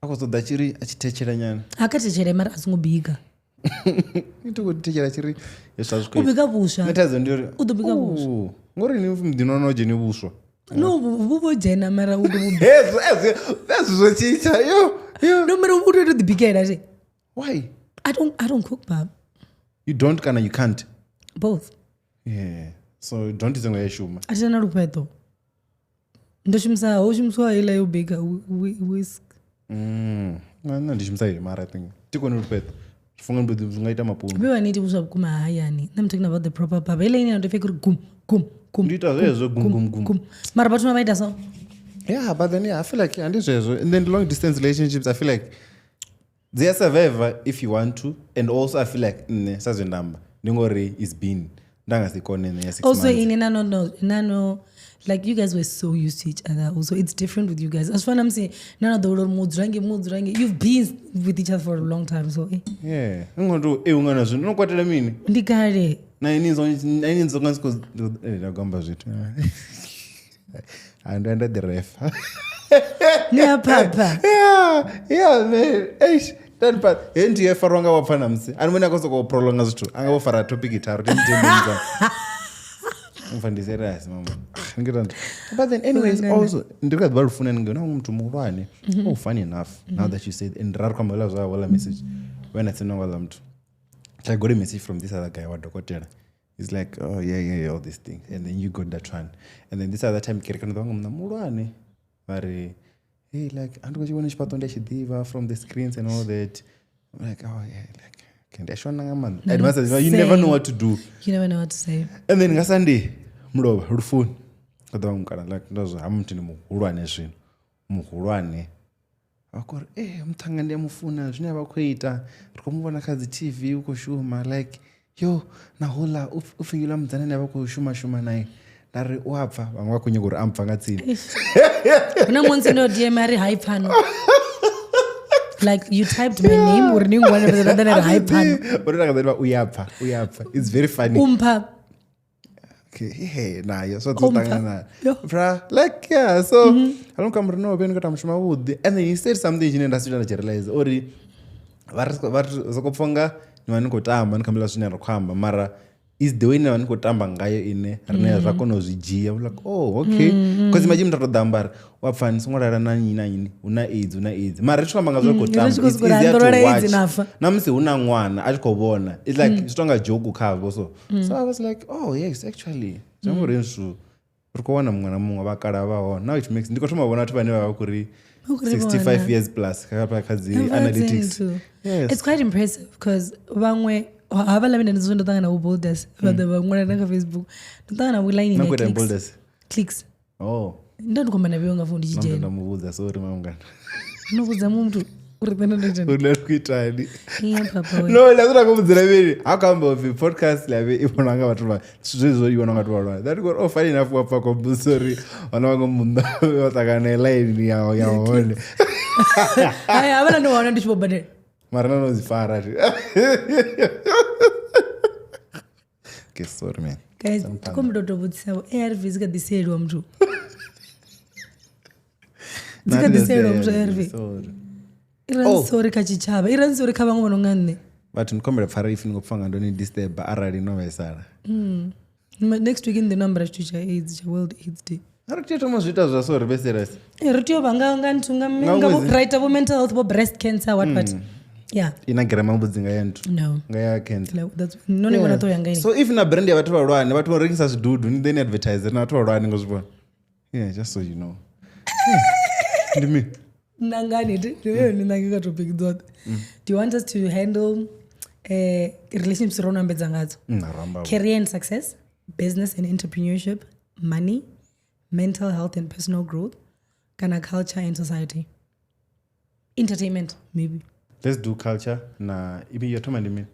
I was that chiri achitechere akatechere mara asingobika itokutechera chiri ubika busha netazondori udobika busha ngori ni ndinono jeni buswa no bubo jena mara udobika that's what chicha yo no mara udo to the bigger say why I don't cook bab you don't kana you can't both yeah so don't is ngaya shuma atana rupeto ndoshimsa oshimswa ile yobika whisk no ndishimsaile mara thing tikoni rupeto funga mbudi ungaita mapundu we need to kuma hayani I'm talking about the proper bab ile ina ndo fake gum ndita zezo gum mara bathu mabaita so yeah but then yeah I feel like and and then long distance relationships I feel like they survive if you want to and also I feel like sazo number ndingori is been ndanga sikone ne 6 months also in nano like you guys were so used to each other also it's different with you guys as far as I'm saying none of the moods range you've been with each other for a long time so yeah ngondo ungana zvinhu unokwatela mini ndigare na ininzo ngasiko ndagamba zvitu and under the ref ne papa yeah man eish that part NDF farwanga wapana msi animona akoso ko prolonga zvitu anga ofara topic itaru temtemza mfandisera mama ngiranda but then anyways also ndikadzi barufuna ngena umuntu mulwane oh funny enough now that you said and rar kwamela zwa wala message when I sent wala mtu I got a message from this other guy wa dokotela he's like oh yeah all these things and then you got that one and then this other time kerekana ndo ngomna mulwane mari hey like andikochiona chipato ndachidhiva from the screens and all that I'm like oh yeah like kendashona man you never know what to do you never know what to say and then ngasande mlova rufuni kada mukana like ndazo hamutini muhulwane zvino muhulwane akor mutanga ndemufuna zvine vakuita rikomuvona kadzi TV uko shuma like yo nahola ufingila mudzana navako shuma naye ndari wapfa vamwe vakunya kuri ampfa ngatsini una monse no DM ari hype pano like you typed my name or ningwana bezana na hype pano uri nakadeva uyapfa it's very funny umpa okay hey nayo so totangana bra like yeah so alonkamrino beni kata mshuma wudi and then he said something jine ndasita na realize ori vari zokopfonga ni vani kotamba nikamela zvine rakwamba mara is the way ni vani kotamba ngayo ine rine zvakono zvijiya like oh okay because imagine mtatodambara wapfani songorara nanyini una AIDS mara richikamba ngazvo kotamba it's easier to watch namsi una mwana achikovona it's like chitonga joke cover also so I was like oh yes actually zvamurensu rikuona mwana mumwe vakara vaona now it makes ndikotoma vona kuti vane vava kuri 65 years plus kakapakadzi analytics yes it's quite impressive because vamwe avalavenda ndizo ndotanga na bolders but the vamwe na Facebook ndotanga na line na bolders clicks oh ndandikomba nabe ungafundi chijeni ndamuudza sorry mamungana nokuudza muntu uripenda ndotani unakuitani papa no lazima kumudzira veri akamba of podcast lave ibonanga vatuma zvizo ibonanga twa that got oh funny enough wapa ko sorry wana wangu munda watakana line yaone aya abana ndo wana ndichibobade mara nozifara okay sorry man guys komdotobutsao ARV zikadiselwa mtu zikadiselwa mtu ARV sorry kachichava iransori khavangu vanongane but nikombera pfara if ngopfanga ndoni disturb arali no vesara next week in the number cha AIDS cha World AIDS Day arikito mozvita zva sorry beseras ritio vanga ngantunga menga right about mental health about breast cancer what yeah inagira mambudzinga yantu no ngaya cancer that's none gonna to yanga so if na brand yavatu valwane vatu varingisa zvidudu then advertiser na vatu valwane ngozvibona yeah just so you know ndimi nangani ndinanga topic dot do you want us to handle relationships rona mbedza ngadzo career and success business and entrepreneurship money mental health and personal growth kana culture and society? Entertainment, maybe. Let's do culture. Na ibi yotoma ndimi.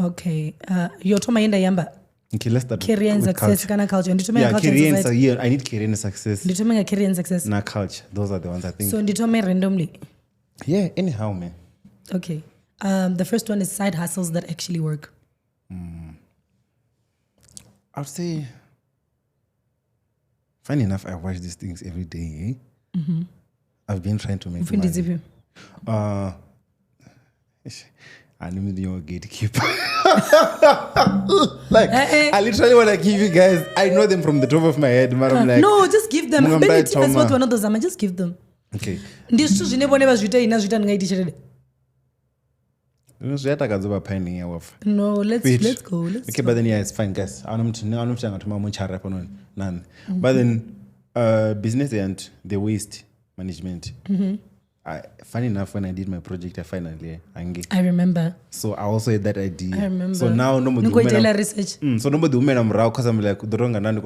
Okay. Yotoma yenda yamba. Okay, let's start career and with success culture. kana culture. Nditome Yeah, culture career and and society. yeah, I need career and success. Nditome career and success. Na culture. Those are the ones I think. So nditome randomly. Yeah, anyhow, man. Okay. The first one is side hustles that actually work. I would say, funny enough, I watch these things every day. I've been trying to make money. I'm your gatekeeper. Like, I literally want to give you guys, I know them from the top of my head, but I'm like, no, just give them. Just give them. Okay. Ndishu zvineboneva zvita ina zvita ndingaiti chere. No, let's go. Okay, but then yeah, it's fine, guys. But then business and the waste management. Funny enough, when I did my project, I remember. So I also had that idea. I remember. So now nobody research. So nobody because I'm like the wrong and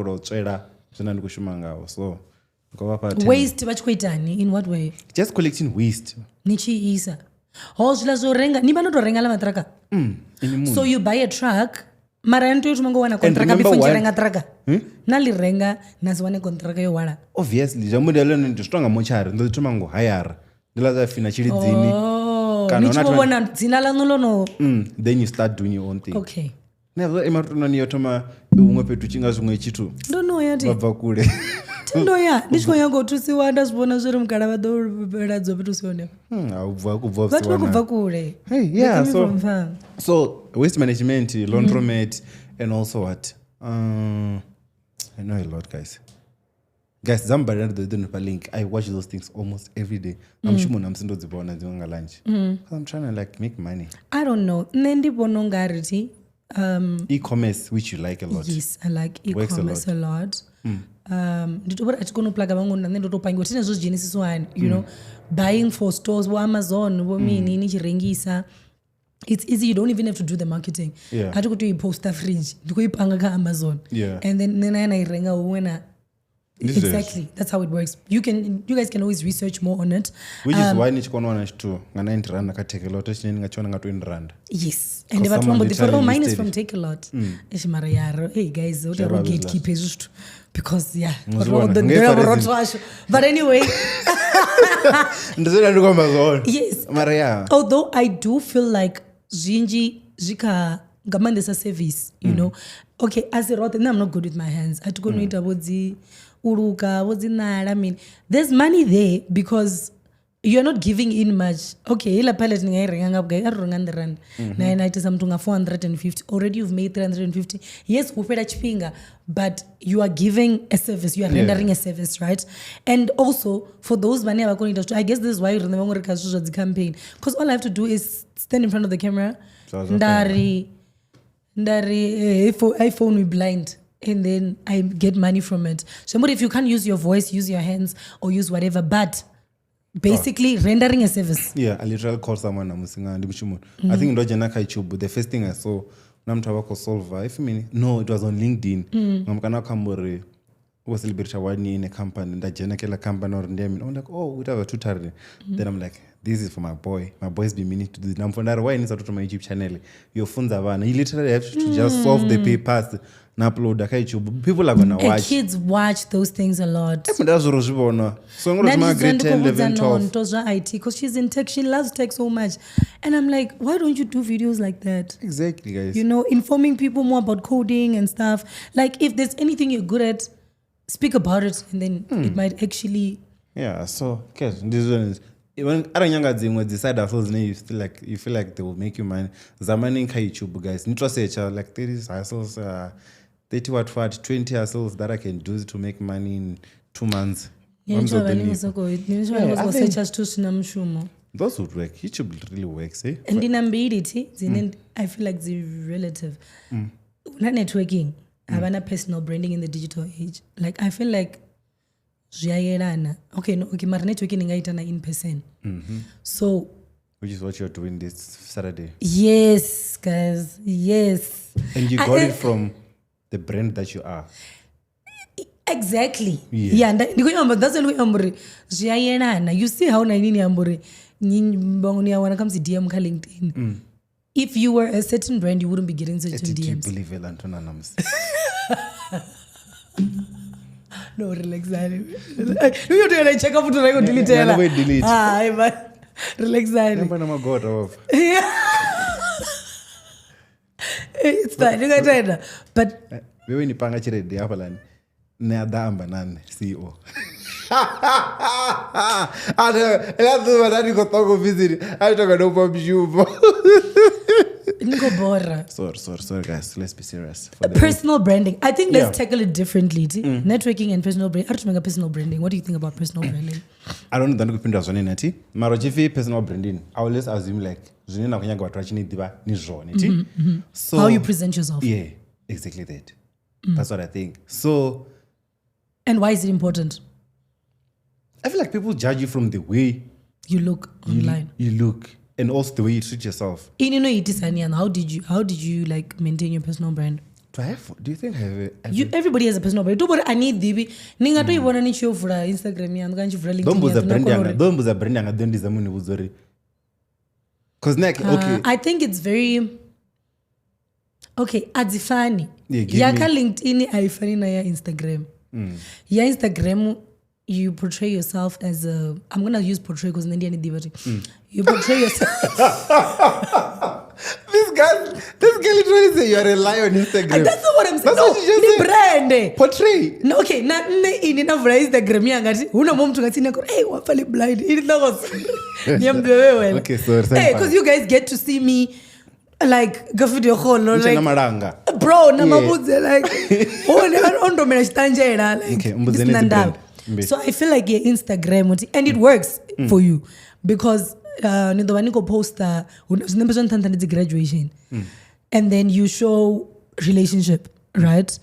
so waste vachikuitani in what way? Just collecting waste. Nichiisa. Hozvilazorenga nimanotorenga la matraka. So you buy a truck, mara nto tumangowana contract before njirenga traka. Nalirenga naziwane contract yowala. Obviously, jamude alone nto strong mochari ndo tumango hire. Ndilaza fina chiri dzini. Nichobona dzina la nolono. Then you start doing your own thing. Okay. Never imatuna niyotoma umwe petu chinga zvimwe chitu. Don't know yet. Babva kule. Ndoya ndishikoyango tusiwanda zvibona zviri mukara vadoradzo petusione. Kubva kule. Hey, yeah, so waste management, laundromat, and also what? I know a lot, guys. Guys, the link. I watch those things almost every day. I'm sure I'm seeing those lunch. I'm trying to like make money. I don't know. Nendi bonongarity. E-commerce, which you like a lot. Yes, I like e-commerce a lot. Nditobora achikonoplaga vamwe ndotopangiwa tine zvo genesis one, you know, buying for stores Amazon womini nichirengisa. It's easy, you don't even have to do the marketing. Yeah. Hati kuti poster fridge ndikoipanga ka Amazon. Yeah. And then nena irenga uwena. Exactly, that's how it works. You guys can always research more on it. Which is why nichikonowana chitu ngana rand akatake a lot chineni ngachona ngato rand. Yes. And they were before mine is from Take a Lot. Hey guys, what are gatekeepers? Because yeah, but anyway. Yes. Although I do feel like Zinji Zika Gamandesa service, you know. Okay, as a rot, I'm not good with my hands. I had to go to Uruka, what's in that? I mean, there's money there because you're not giving in much. Okay, ila pallet ni ngayirenga guy arunganda rand. Na inaita something 450. Already you've made 350. Yes, upeda chipinga, but you are giving a service. You are rendering a service, right? And also for those money I guess this is why you remember the campaign, because all I have to do is stand in front of the camera. Ndari iPhone we blind. And then I get money from it. So, but if you can't use your voice, use your hands or use whatever, but basically rendering a service. Yeah, I literally called someone. I think the first thing I saw, Solver. No, it was on LinkedIn. Was in a company, that company or I'm like, oh, we have a tutor. Then I'm like, this is for my boy. My boy's been meaning to do this. I'm from that. Why is it to my YouTube channel? Your phones are one. You literally have to just solve the papers and upload the YouTube. People are gonna watch. Kids watch those things a lot. So I'm going to grade 10, 11, 12. Because she's in tech, she loves tech so much. And I'm like, why don't you do videos like that? Exactly, guys. You know, informing people more about coding and stuff. Like, if there's anything you're good at, speak about it, and then it might actually. Yeah. So, okay, this one is when Aranyanga decide ourselves, you feel like they will make you money. Zamani ka YouTube, guys. Nitro search like 30 hustles, 30 what 20 hustles that I can do to make money in 2 months. Yeah, those would work. YouTube really works, eh? And in ambiguity, I feel like they're relative. Not networking. Havana personal branding in the digital age. Like, I feel like okay, mara networking ingaitana in person. So, which is what you're doing this Saturday. Yes, guys. Yes. And you got it from the brand that you are. exactly yeah ndikunyamba that's ndikunyamba zviyayelana you see how nainini yamburi nyinyi wanna come to DM ka LinkedIn if you were a certain brand you wouldn't be getting such DMs believe it Antona nams no relax you do like check up to like delete ela but relax namba na god off it's fine you got but wewe ni panga chiredi hapa lani neadamba nane CEO ela tu vatani kotongo visit aitoka no mshupo Nico Bora. Sorry guys, let's be serious. Personal branding. I think let's tackle it differently. Networking and personal branding. How do you make a personal branding? What do you think about personal branding? I don't know kupinda zone nati. Maro chifi personal branding. I always assume like zone na kunyanga watu wachini diba ni zone nati. So how you present yourself. Yeah, exactly that. That's what I think. So and why is it important? I feel like people judge you from the way you look online. You look. And also the way you treat yourself. How did you like maintain your personal brand? Do you think I have everybody has a personal brand. I need DB. Ninga to ibona ni show for Instagram yangu kanchi for LinkedIn. Don't buza brand yanga don't dizamuni buzori. Cause like okay. I think it's very okay, adzifani. Yaka LinkedIn aifani na ya Instagram. Ya Instagram you portray yourself as a I'm going to use portray because in India you portray yourself this girl literally say you are a liar on Instagram. That's not what I'm saying. No, the brand portray no okay na ina Instagram yanga una mtu ngatsina ko hey wafali blind it logos niambe wewe okay sorry hey because you guys get to see me like go video call no like maranga bro na mabuze like ondo mena stanjera like okay mbuzeni so I feel like Instagram and it works for you because nidovaniko poster graduation and then you show relationship right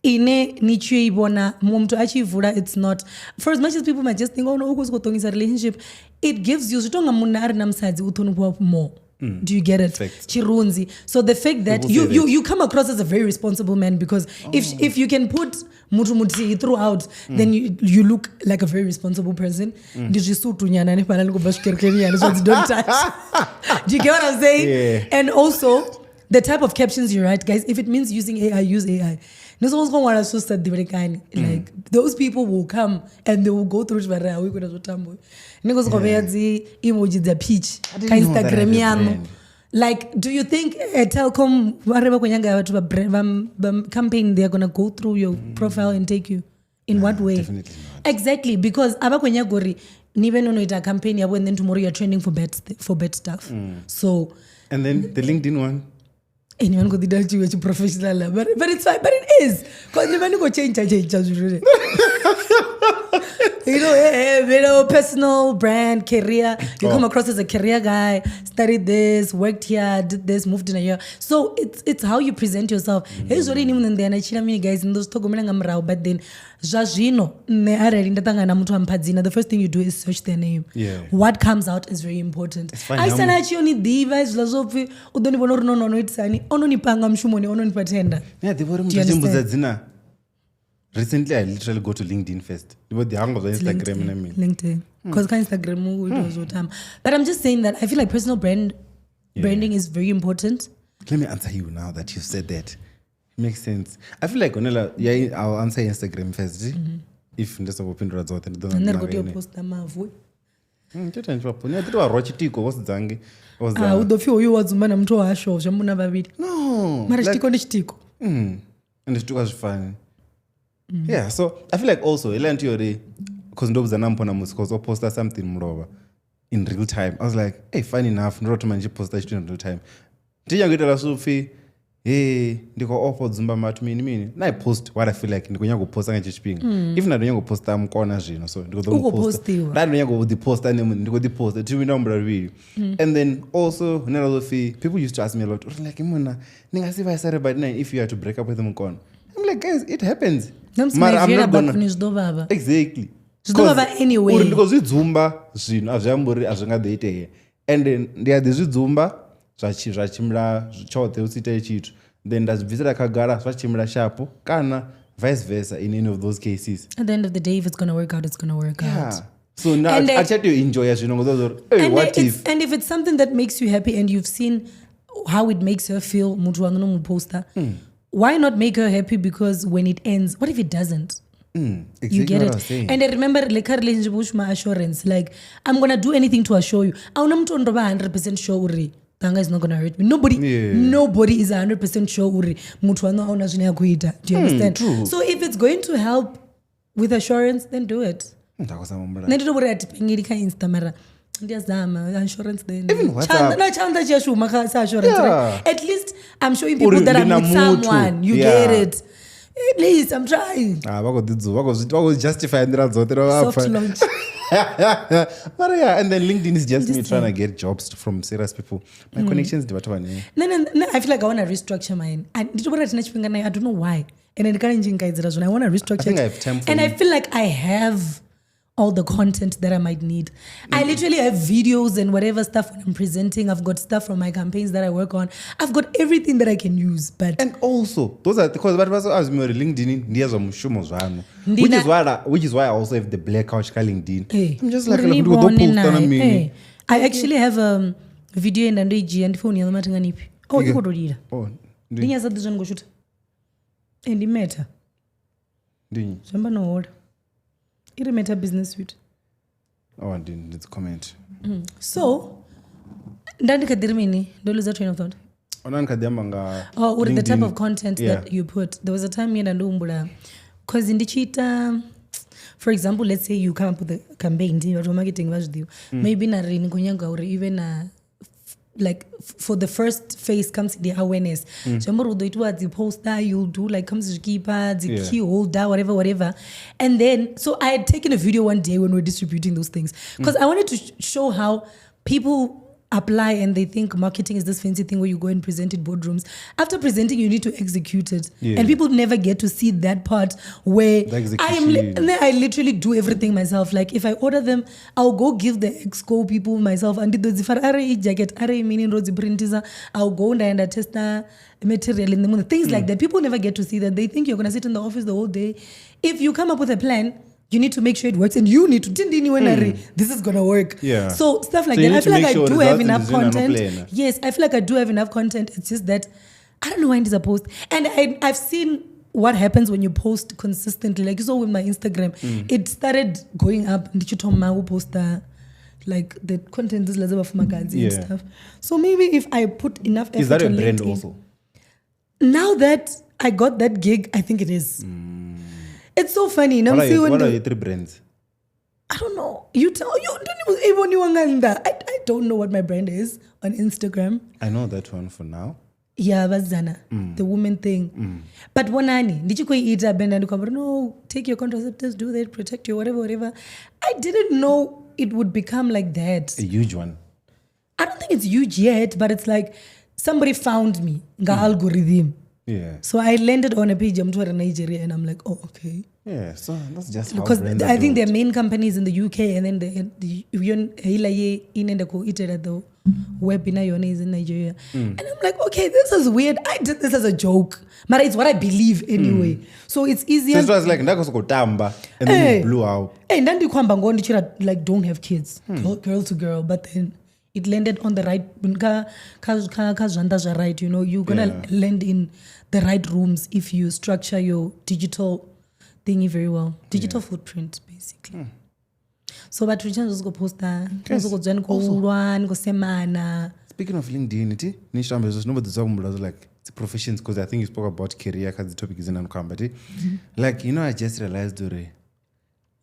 ine nichwe ibona mumtu achivula it's not for as much as people might just think oh no ukuzikotongisa relationship it gives you sitonga munhu ari namsadzi uthonipwa more. Do you get it? Chirunzi. So the fact that you come across as a very responsible man because if you can put mutumuti throughout, then you look like a very responsible person. Don't touch. Do you get what I'm saying? Yeah. And also the type of captions you write, guys. If it means using AI, use AI. Like those people will come and they will go through emoji the peach Instagram yano. Like do you think Telkom campaign they're gonna go through your profile and take you in what way? Definitely not. Exactly because abakwenyagori nive no ita campaign yabo and then tomorrow you're trending for bad stuff. So and then the LinkedIn one anyone could do it professional but it's fine but it is because you go change you know personal brand career you come across as a career guy studied this worked here did this moved in a year so it's how you present yourself guys in those but then the first thing you do is search their name. What comes out is very important. I said actually device recently I literally go to LinkedIn first. Instagram LinkedIn. Because Instagram but I'm just saying that I feel like personal branding is very important. Let me answer you now that you said that. Makes sense. I feel like I'll answer Instagram first. If there's a open roads out and don't know. Post amavu. And it was fun. Yeah, so I feel like also because nobody post something in real time. I was like, hey, fine enough, not to manage post that in real time. Hey, ndiko offer zumba matu mini. Na I post what I feel like ndiko nyango post anga chipinga. If na nyango post am corner zvino so ndiko do post. That nyango the post ndiko the post to number really. And then also another fee people used to ask me a lot like imuna ninga see if I but if you had to break up with them con. I'm like guys it happens. I'm not gonna exactly. Anyway. Because zumba zvino azvamburi azvinga date and then there are zumba zvachimira chote usite chitu then ndazibvisira kagara zvachimira shapo kana vice versa in any of those cases. At the end of the day, if it's going to work out, it's going to work out. So now I try to enjoy as you know those hey, what if it's something that makes you happy and you've seen how it makes her feel, poster, why not make her happy? Because when it ends, what if it doesn't? Exactly you get what it. And I remember like her relationship with my assurance, like I'm gonna do anything to assure you. I'm not 100% sure Tanga is not gonna hurt me. Nobody is 100% sure do you understand? True. So if it's going to help with assurance, then do it. Insurance then. Even WhatsApp. At least I'm showing people that I'm with someone. You get it. At least I'm trying. Was justifying that soft launch. But and then LinkedIn is just me trying to get jobs from serious people. My connections do what No, I feel like I want to restructure mine. I don't know why. And I want to restructure. I think I have time for and I feel like I have all the content that I might need. I literally have videos and whatever stuff when I'm presenting. I've got stuff from my campaigns that I work on. I've got everything that I can use. But and also those are because what was as me LinkedIn which is why I also have the Black Couch LinkedIn. I'm just like I actually have a video in and phone and it matter. It meta business suite. Oh, I didn't. Let's comment. So, ndani kadirmini, don't lose that train of thought. Oh, the type of content that you put. There was a time yena ndumbula, because in the cheetah, for example, let's say you come up with a campaign, you're marketing maybe na rini kunyanga or even like for the first phase comes the awareness. So the poster, you'll do like comes the keeper, the key holder, whatever. And then so I had taken a video one day when we were distributing those things. Because I wanted to show how people apply and they think marketing is this fancy thing where you go and present it boardrooms. After presenting, you need to execute it. And people never get to see that part where I literally do everything myself. Like if I order them, I'll go give the exco people myself. And the jacket, I'll go and I test the material in the moon. Things like that. People never get to see that. They think you're going to sit in the office the whole day. If you come up with a plan, you need to make sure it works, and you need to this is gonna work. So stuff like that. I feel like I do have enough content. Yes, I feel like I do have enough content. It's just that I don't know when it is a post. And I've seen what happens when you post consistently. Like you saw with my Instagram, it started going up. Did you tell me who post like the content is of magazine and stuff. So maybe if I put enough effort, is that a brand LinkedIn, also? Now that I got that gig, I think it is. It's so funny. What are your 3 brands? I don't know. You don't even I don't know what my brand is on Instagram. I know that one for now. Yeah, Bazana, the woman thing. But Wanani, did you go eat a band and come? No, take your contraceptives, do that, protect you, whatever. I didn't know it would become like that. A huge one. I don't think it's huge yet, but it's like somebody found me, algorithm. Yeah. So I landed on a page in Nigeria and I'm like, oh, okay. Yeah, so that's just how because brands I are think built. their main companies in the UK and then the in and the webinar is in Nigeria. And I'm like, okay, this is weird. I did this as a joke. But it's what I believe anyway. So it's easier. So it was like Ndakosokotamba and then it blew out. And then the like don't have kids. Girl to girl. But then it landed on the right, right, you know, you're gonna land in the right rooms if you structure your digital thingy very well. Digital footprint, basically. So, but we just go post that. Speaking of LinkedIn, like it's professions because I think you spoke about career because the topic is in Uncombat. Like, you know, I just realized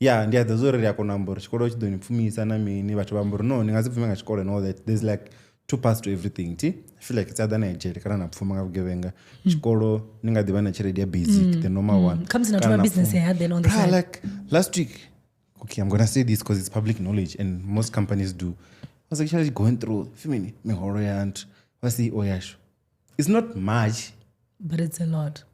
yeah, and there's already a number. Chikolo chidoni pfumi sana mini but no ningazipfuma chikolo and all that. There's like 2 parts to everything. I feel like it's other Nigeria kana na pfuma ngavugevenga. Chikolo ningadibana chiredi basic the normal one. Comes into a business here then on the side. Like last week. Okay, I'm gonna say this because it's public knowledge and most companies do. I was actually going through it's not much. But it's a lot.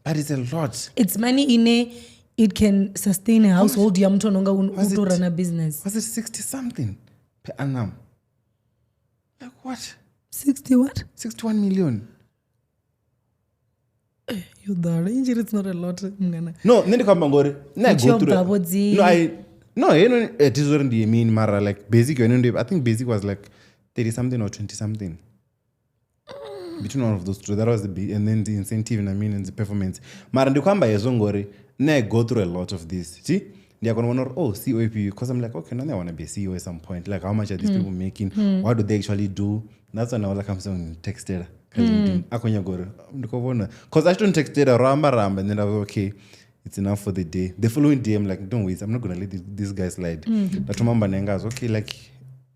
It's money in a it can sustain a household. Run a business. Was it 60 something per annum? Like what? 60 what? 61 million. You injury it's not a lot mngana no nendikwamba ngori I go through babodzi no it is what I mean mara like basic I think basic was like 30 something or 20 something between one of those two that was and then the incentive and the performance mara ndikwamba yezo ngori I go through a lot of this see they're going to oh CEO because I'm like okay now I want to be a CEO at some point like how much are these people making what do they actually do that's when I was like I'm saying texted because I don't texted ramba and then I was okay it's enough for the day the following day I'm like don't wait I'm not going to let this guy slide that remember Nenga okay like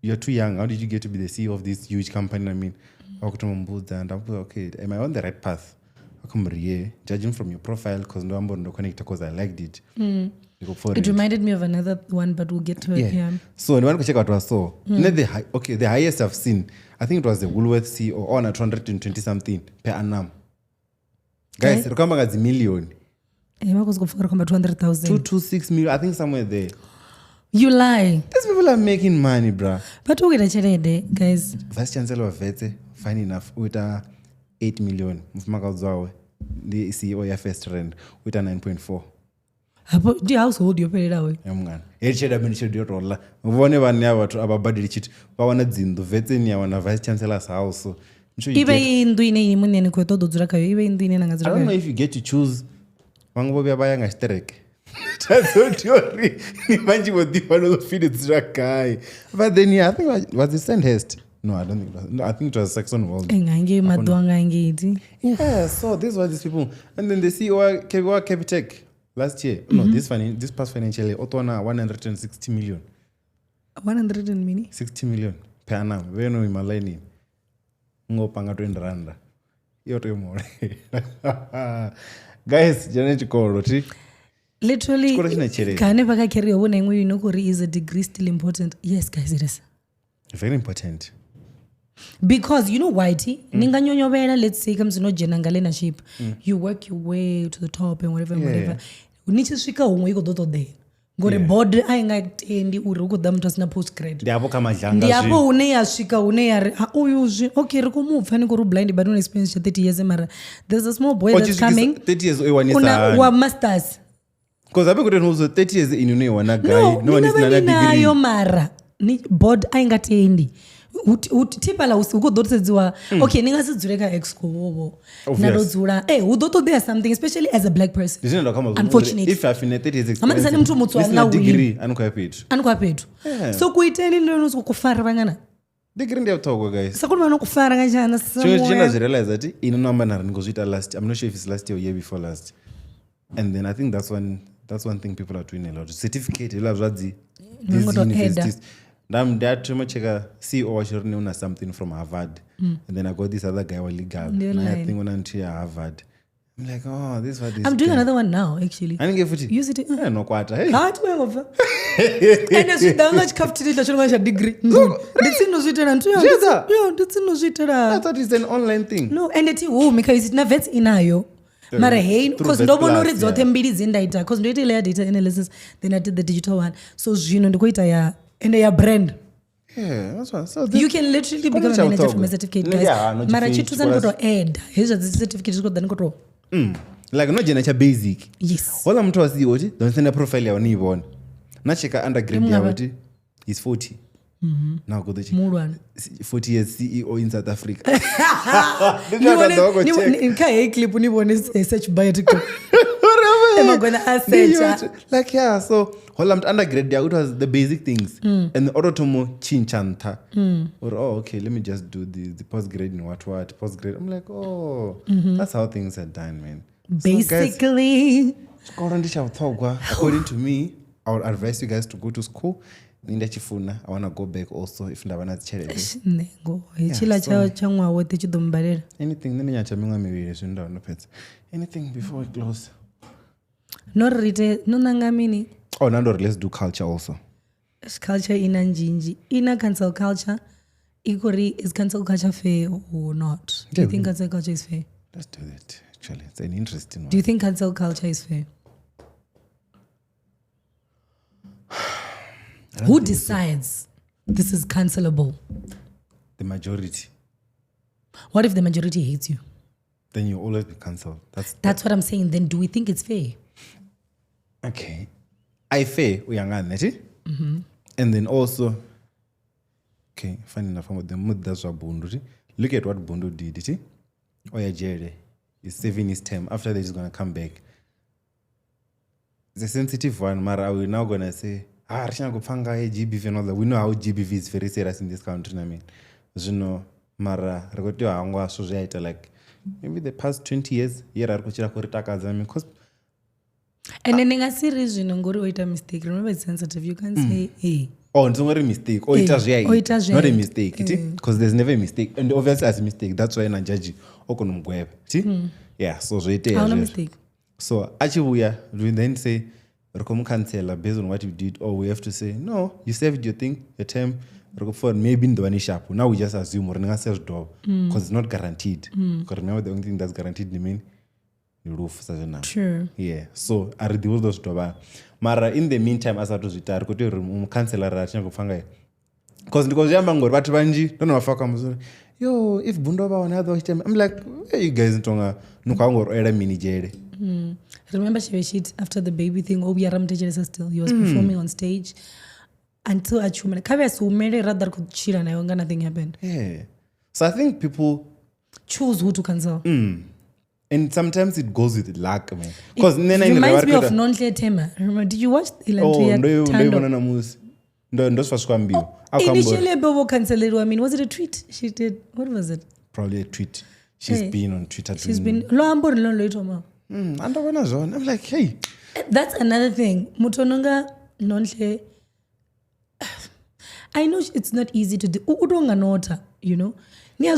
you're too young how did you get to be the CEO of this huge company I mean and I'm okay am I on the right path judging from your profile because no one connect because I liked it it reminded me of another one but we'll get to it so the one check out was so the highest I've seen I think it was the Woolworth CEO on a 220 something per annum guys rekamba ngazi million emakozikufika kwamba 200,000 226 million I think somewhere there you lie these people are making money bruh but ukita chelede guys vice chancellor of Vete fine enough with 8 million mfumaka udzwawe the CEO ya first trend with 9.4 hapo ndi household yoperera we yamngana yecheda benisho yotola vone vane avathu ababadili chiti vawana dzindu vetseni yawana vice chancellor's house so ibe indu ine ini munene kwetodo dzura kayo ibe indu ine nanga dzura kayo I don't know if you get to choose vangu vobya vaya nga strike that's what you're ni manji vodi vano feed dzura kai but then yeah I think was it Sandhurst no I don't think it was, no, I think it was Saxon World ngange madwanga ngiti yeah so these were these people and then the CEO wa Capitec last year this past financial year otona 160 million 60 million per annum veno imalaini ngopanga 20 randa yoto more guys jana chikoro ti literally kane vakakerera wona imwe inokuri is a degree still important yes guys it is very important because you know why ninganyonyovela let's say comes no jena leadership you work your way to the top and whatever unichisvika umwe iko doto there ngore board aingatendi uri ukuda muthu asina post grade ndiapo kama janga ndiapo une yasvika une yari uyu okay rikumubva niko blind but une experience 30 years mara there's a small boy that's coming 30 years oiwanisa wa masters because abe kuti unozo 30 years inune wana guy no one is na degree nayo mara ni board aingatendi tipala ukodotsedziwa okay ningasidzure ka exco wowo nadodzura udotothea something especially as a black person unfortunately if I finish 30 years experience amani mtu mutsu ana degree anukwa petu so kuiteni ndono kufara vangana degree ndio talk guys sakuni vano kufara ngachana chino realize that inonamba nari ngozita last I'm not sure if it's last year or year before last and then I think that's one thing people are doing a lot certificate la zwadzi these universities ndatomacheka CEO wachirine una something from Harvard and then I got this other guy wa legal and I think when I'm Harvard I'm like oh this what this I'm doing another one now actually aninge futhi use it no kwata hey ha twengova and as we download kafitira chonga cha degree nditsinozvitera ntu yo nditsinozvitera I thought it's an online thing no and it because it na vets inayo mara hey because ndobona uri dzote mbiri dzendaita because ndoita layer data analysis then I did the digital one so zvino ndikoita ya and your brand that's what so you can literally become a manager from a certificate guys mara chitu sana koto add hezva the certificate ziko dani koto like no jena cha basic yes wala mtu wasioti don't send a profile yawo niibona nacheka undergrad yawoti is 40 now go the 40 years CEO in South Africa you can clip unibone search bio TikTok am I gonna ask like yeah so while I'm undergrad it was the basic things and the autotomo chinchanta or okay let me just do the postgrad in what postgrad I'm like that's how things are done man basically so, according to me I would advise you guys to go to school ndachifuna I want to go back also if ndavana dzichelede nego chila chao chamwa wote chidombalera anything nene nyacha mimwe miviri zvinda unopedza anything before we close no rite no nangamini Nando, let's do culture also. Culture ina njinji. Ina cancel culture. Is cancel culture fair or not? Do you think cancel culture is fair? Let's do that. Actually, it's an interesting one. Do you think cancel culture is fair? Who decides this is cancelable? The majority. What if the majority hates you? then you'll always be cancelled. That's what I'm saying. Then do we think it's fair? Okay. I fair uyangane, and then also, okay, funny enough, with the Mudau Bundu. Look at what Bundu did. Oya Jere is saving his time. After that, he's gonna come back. It's a sensitive one, Mara. We're now gonna say, GBV and all that. We know how GBV is very serious in this country. I mean, you know, Mara, like maybe the past 20 years, because. And then I see reason and go to a mistake. Remember, it's sensitive. You can't say, hey. Oh, it's not a mistake. Or it has not a mistake. Because there's never a mistake. And obviously, as a mistake, that's why I'm judge. Yeah, so it is. A mistake. So actually, we then say, cancel based on what you did, or we have to say, no, you saved your thing, your time, for maybe in the one sharp. Now we just assume because it's not guaranteed. Because remember, the only thing that's guaranteed in the roof. Sure. Yeah. So I reduce those to Mara in the meantime, as I was retired, could you cancel a ration of fungi? Because Yambango, what Banji, don't know if I yo, if Bundova on other time, I'm like, hey, you guys don't know or era mini jade. Remember she after the baby thing, Obiaram teachers still. He was performing on stage until Achumana. Kaviasu made rather could chill and nothing happened. Yeah. So I think people choose who to cancel. And sometimes it goes with luck, man. Because it reminds me of Non-Clear Tema. Remember, did you watch Ilantuya Tando? Initially, Bobo cancelled. I mean, was it a tweet she did? What was it? Probably a tweet. She's been on Twitter. She's been. I'm like, hey. That's another thing. Mutononga Non-Clear. I know it's not easy to do. Udonga nota, you know. Okay,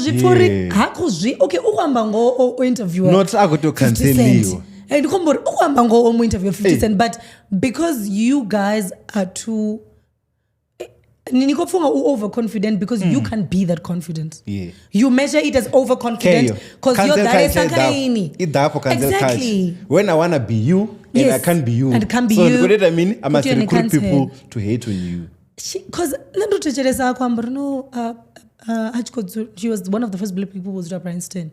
interviewer. Not I to cancel you. And interview 50 Cent, but because you guys are too overconfident, because you can't be that confident. Yeah. You measure it as overconfident because you're exactly. When I wanna be you, and I can't be you. And can't be so you. I mean, I must recruit people to hate on you. Because she was one of the first black people who was at Princeton.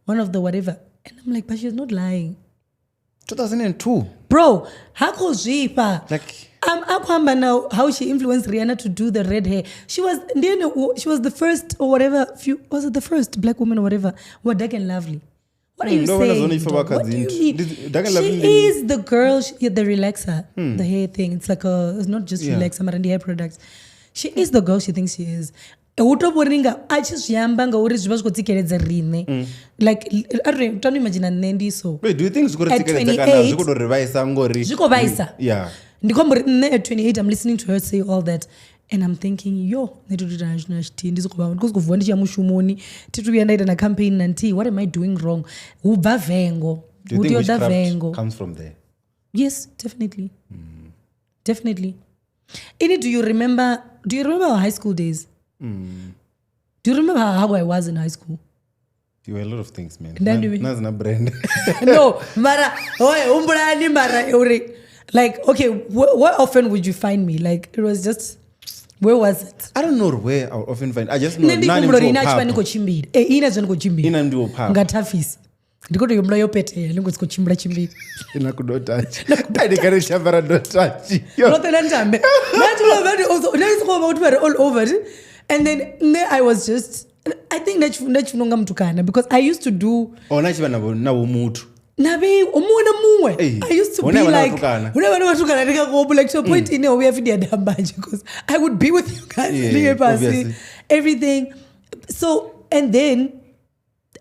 One of the whatever. And I'm like, but she's not lying. 2002. Bro, like now how she influenced Rihanna to do the red hair. She was the first or whatever, was it the first black woman or whatever? What dark and lovely. What are you saying? What do you mean? She is the girl, the relaxer, the hair thing. It's like it's not just relaxer, but hair products. She is the girl she thinks she is. Like, don't imagine Nendi so. Wait, do you think at 28? Yeah. At 28, I'm listening to her say all that. And I'm thinking, yo, what am I doing wrong? Do you think witchcraft comes from there? Yes, definitely. Definitely. Do you remember our high school days? Do you remember how I was in high school? You were a lot of things, man. No, Mara. Like, okay, where often would you find me? Like, it was just, where was it? I don't know where I would often find. I just know ndikoto yombla yopete ndingotsiko chimbira chimbiri inakudotachi ndikare shambara dotachi notena ntambe that were all over it. And then I was just, I think nachinonga mtukana because I used to do nachiva navo mutu nabe omuna muwe. I used to be like like to a point in we have because I would be with you guys everything. So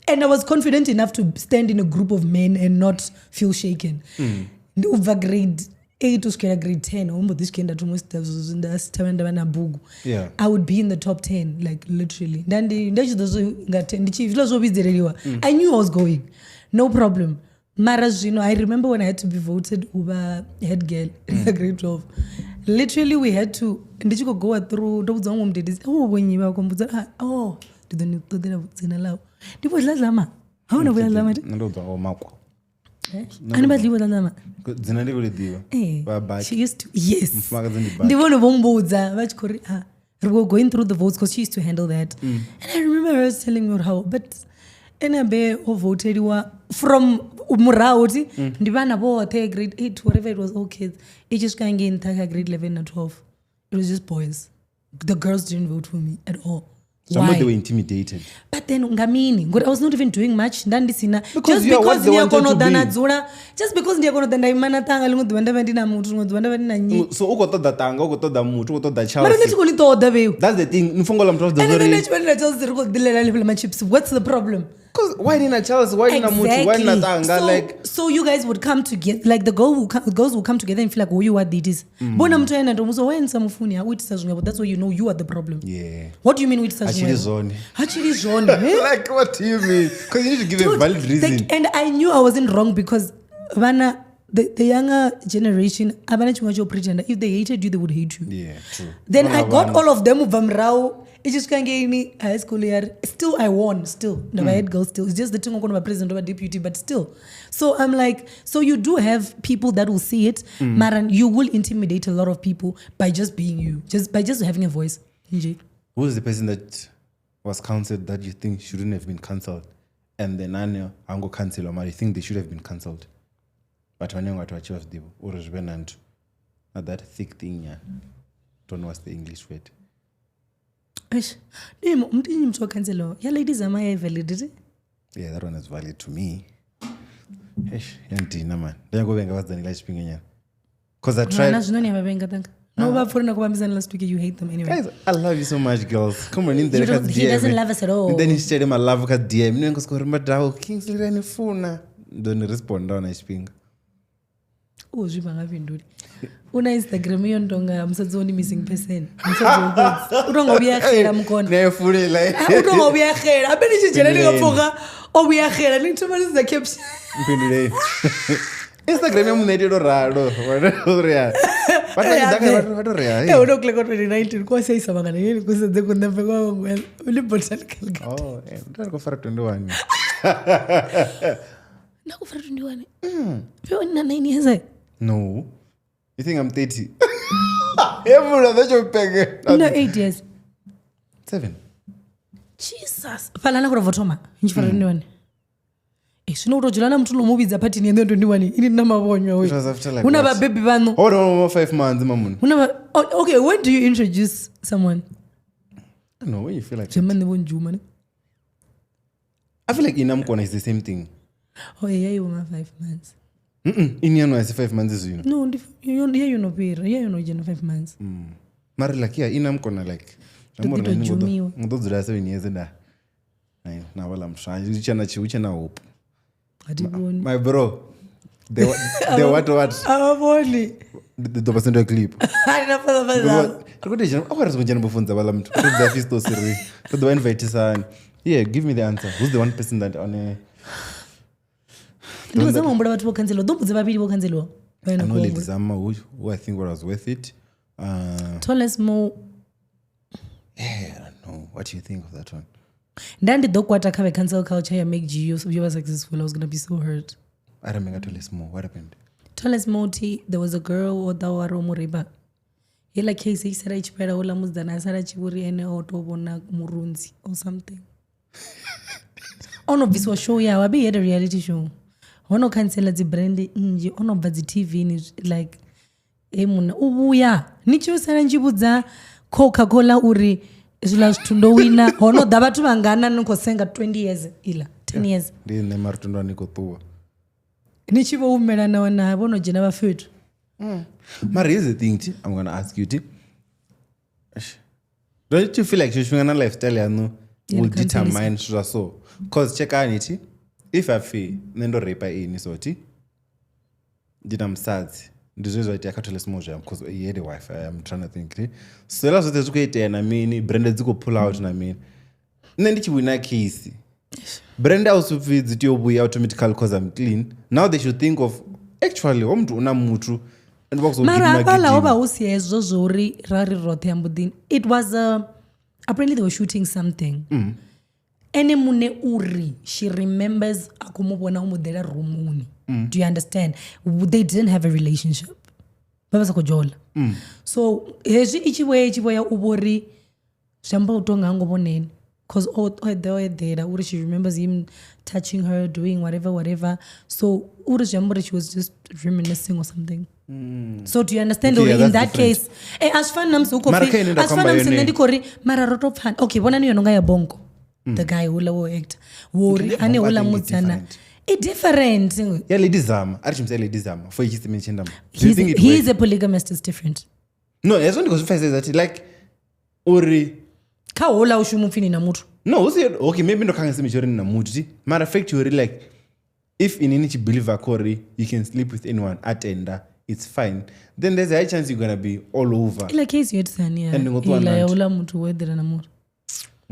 and I was confident enough to stand in a group of men and not feel shaken. Over grade 8 to grade 10, I would be in the top 10, like literally. I knew I was going. No problem. Maras, I remember when I had to be voted Uber head girl in the grade 12. Literally, we had to go through those she used to, yes. We were going through the votes because she used to handle that. And I remember her telling me how, but ene be ovotediwa from muraho ti ndi vana vothe grade 8 whatever it was all kids it just kange in grade 11 and 12 it was just boys the girls didn't vote for me at all. Some they were intimidated. But then ngamini I was not even doing much ndandisina just because ndiyakonodana just because ndiyakonodana imana tanga lingudwanda vandina mutu ngudwanda vandina nyi so ukotoda tanga ukotoda mutu ukotoda Chelsea mara leti kunitoda beyo that's the thing nifongola mtu and then nechipenda Chelsea riko dilela level ma chips what's the problem because why didn't Chelsea why didn't mutu why not tanga like so you guys would come together like the girls will come together and feel like you what it is bona mtu ena ndo muso when samufuni awitisa zunga but that's why you know you are the problem. Yeah, what do you mean witisa zunga actually zone like what do you mean because you need to give a valid reason like, and I knew I wasn't wrong because vana the younger generation abana chimwa cho pretend if they hated you they would hate you. Yeah, true. Then I got all of them vamrao it just can't get any high school year still I won still never had girls still it's just the thing I'm going to be president or deputy but still so I'm like so you do have people that will see it Maran you will intimidate a lot of people by just being you by just having a voice. Who's the person that was cancelled that you think shouldn't have been cancelled and then anyo ango cancel or you think they should have been cancelled but when you want to achieve the or that thick thing yeah don't know what's the English word. Yeah, ladies, am I valid? Yeah, that one is valid to me. Man. Because I tried. No, last week you hate them anyway. Guys, I love you so much, girls. Come on in there. He doesn't love us at all. And then he said him I love because DM. You know, Mudau, Kingsley, any phone. Don't respond down. I speak. Oh, una Instagram hiyo ndonga msadzoni missing person udonga uyakhela mkhona nefule like udonga uyakhela abeni chijela ndingapfoka obuyakhela nithumana za caption mpindule Instagram yamunetelo raro watoria watoria udokle ko 2019 kwa say sabanga nini kusenze kunambe kwa ngwela ulibotanical ndari kufara 21 nakufara 21 pio na 9 years no. You think I'm 30? Everyone that's your peg. No, 8 years. 7. Jesus. Falana kura votoma. Nchifara 21. Shino urojulana mtu lomubidza pati ni 21. Ini na mabonyo we. Una ba baby bano. Hold on 5 months mamun. Okay, when do you introduce someone? I don't know, when you feel like Jamani wonjuma. I feel like inamkona is the same thing. Oh yeah, you were 5 months. In January, 5 months is you know. No, you know, here you know, 5 months. Mari like yeah, inam kona like. Those are 7 years and that. Na wala mshanje uchana hope. My bro. The what? Ababoni. The percent clip. Haina fadha. Recordation. Akwara sokujana bufunza bala mtu. The fisto siri. The one invite sana. Yeah, give me the answer. Who's the one person that on a Ndio zama mbona watu wakanzelwa ndombuze babili wakanzelwa bana ko ladies zama who I think was worth it tell us more. Yeah, I don't know what do you think of that one ndandi dokwata kave cancel culture ya make you were successful I was going to be so hurt. I don't think tell us more what happened. Tell us more. There was a girl odawaro muriba ila case isara ichipera ola muzdana sara chiburi ene otobona murunzi or something ono viswa show ya wabi had a reality show ono cancela zi brand inje ono bazi TV ni like emuna ubuya nicho sana njibudza Coca-Cola uri izula stundo wina ono dabatu bangana nko senga 20 years ila 10 years ndi ne martundo niko tuwa nichibo umela na wana bono jina bafetu Mari is the thing I'm going to ask you don't you feel like you should lifestyle ya no will determine so cause check aniti if I feel nendo repa ini soti dina msazi ndizo iti akatole smoja because I had a wifi I'm trying to think so la zote zukuite na mini brand ziko pull out na mini nendi wina case brand also feeds it yobu automatically cause I'm clean now they should think of actually omntu una mutu and works on mara akala oba usiyezo zori rari rothe ambudin it was apparently they were shooting something ene mune uri she remembers akumubona umudela rumuni do you understand they didn't have a relationship baba sakojola so hezi ichiwe ya ubori shamba utonga ngoboneni because she remembers him touching her, doing whatever. So she was just reminiscing or something. So do you understand? Okay, in that different. case, okay, bona ni yononga ya bongo. The guy ula wo act. Wori ane ula mutsana. It's different. Yeah, lady zama. Archim say lady zama. For you mentioned them. He's a polygamist. It's different. No, that's only because I say that like ori ka hola ushumufini na mutu. No, okay, maybe no kanga semi na mutu. Matter of fact, you like if in any believer kori you can sleep with anyone attender, it's fine. Then there's a high chance you're gonna be all over. Ila case yet sania. Ila ya hola mutu wedera na mutu.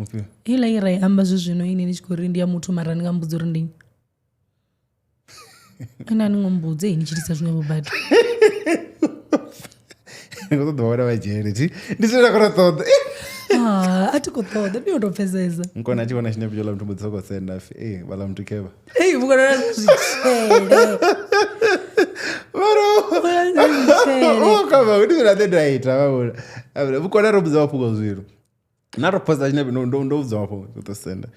Okay. Ila ira amba zuzino ini nishikori ndia mutu marani ngambuzo rindini. Ina ngombuze ini chitisa zvinebo bad. Ngotoda vajeri. Ndisina kona toda. Atikothoda ndiyotopfesesa. Nkona chiona chine bjola mtu mutsoko senda fi. Bala mtu keva. Mukona zvichele. Kama ndizina ndendaita vavona. Mukona robza wapuko zviro. Naropoza chine ndo ubza wapo kutosenda.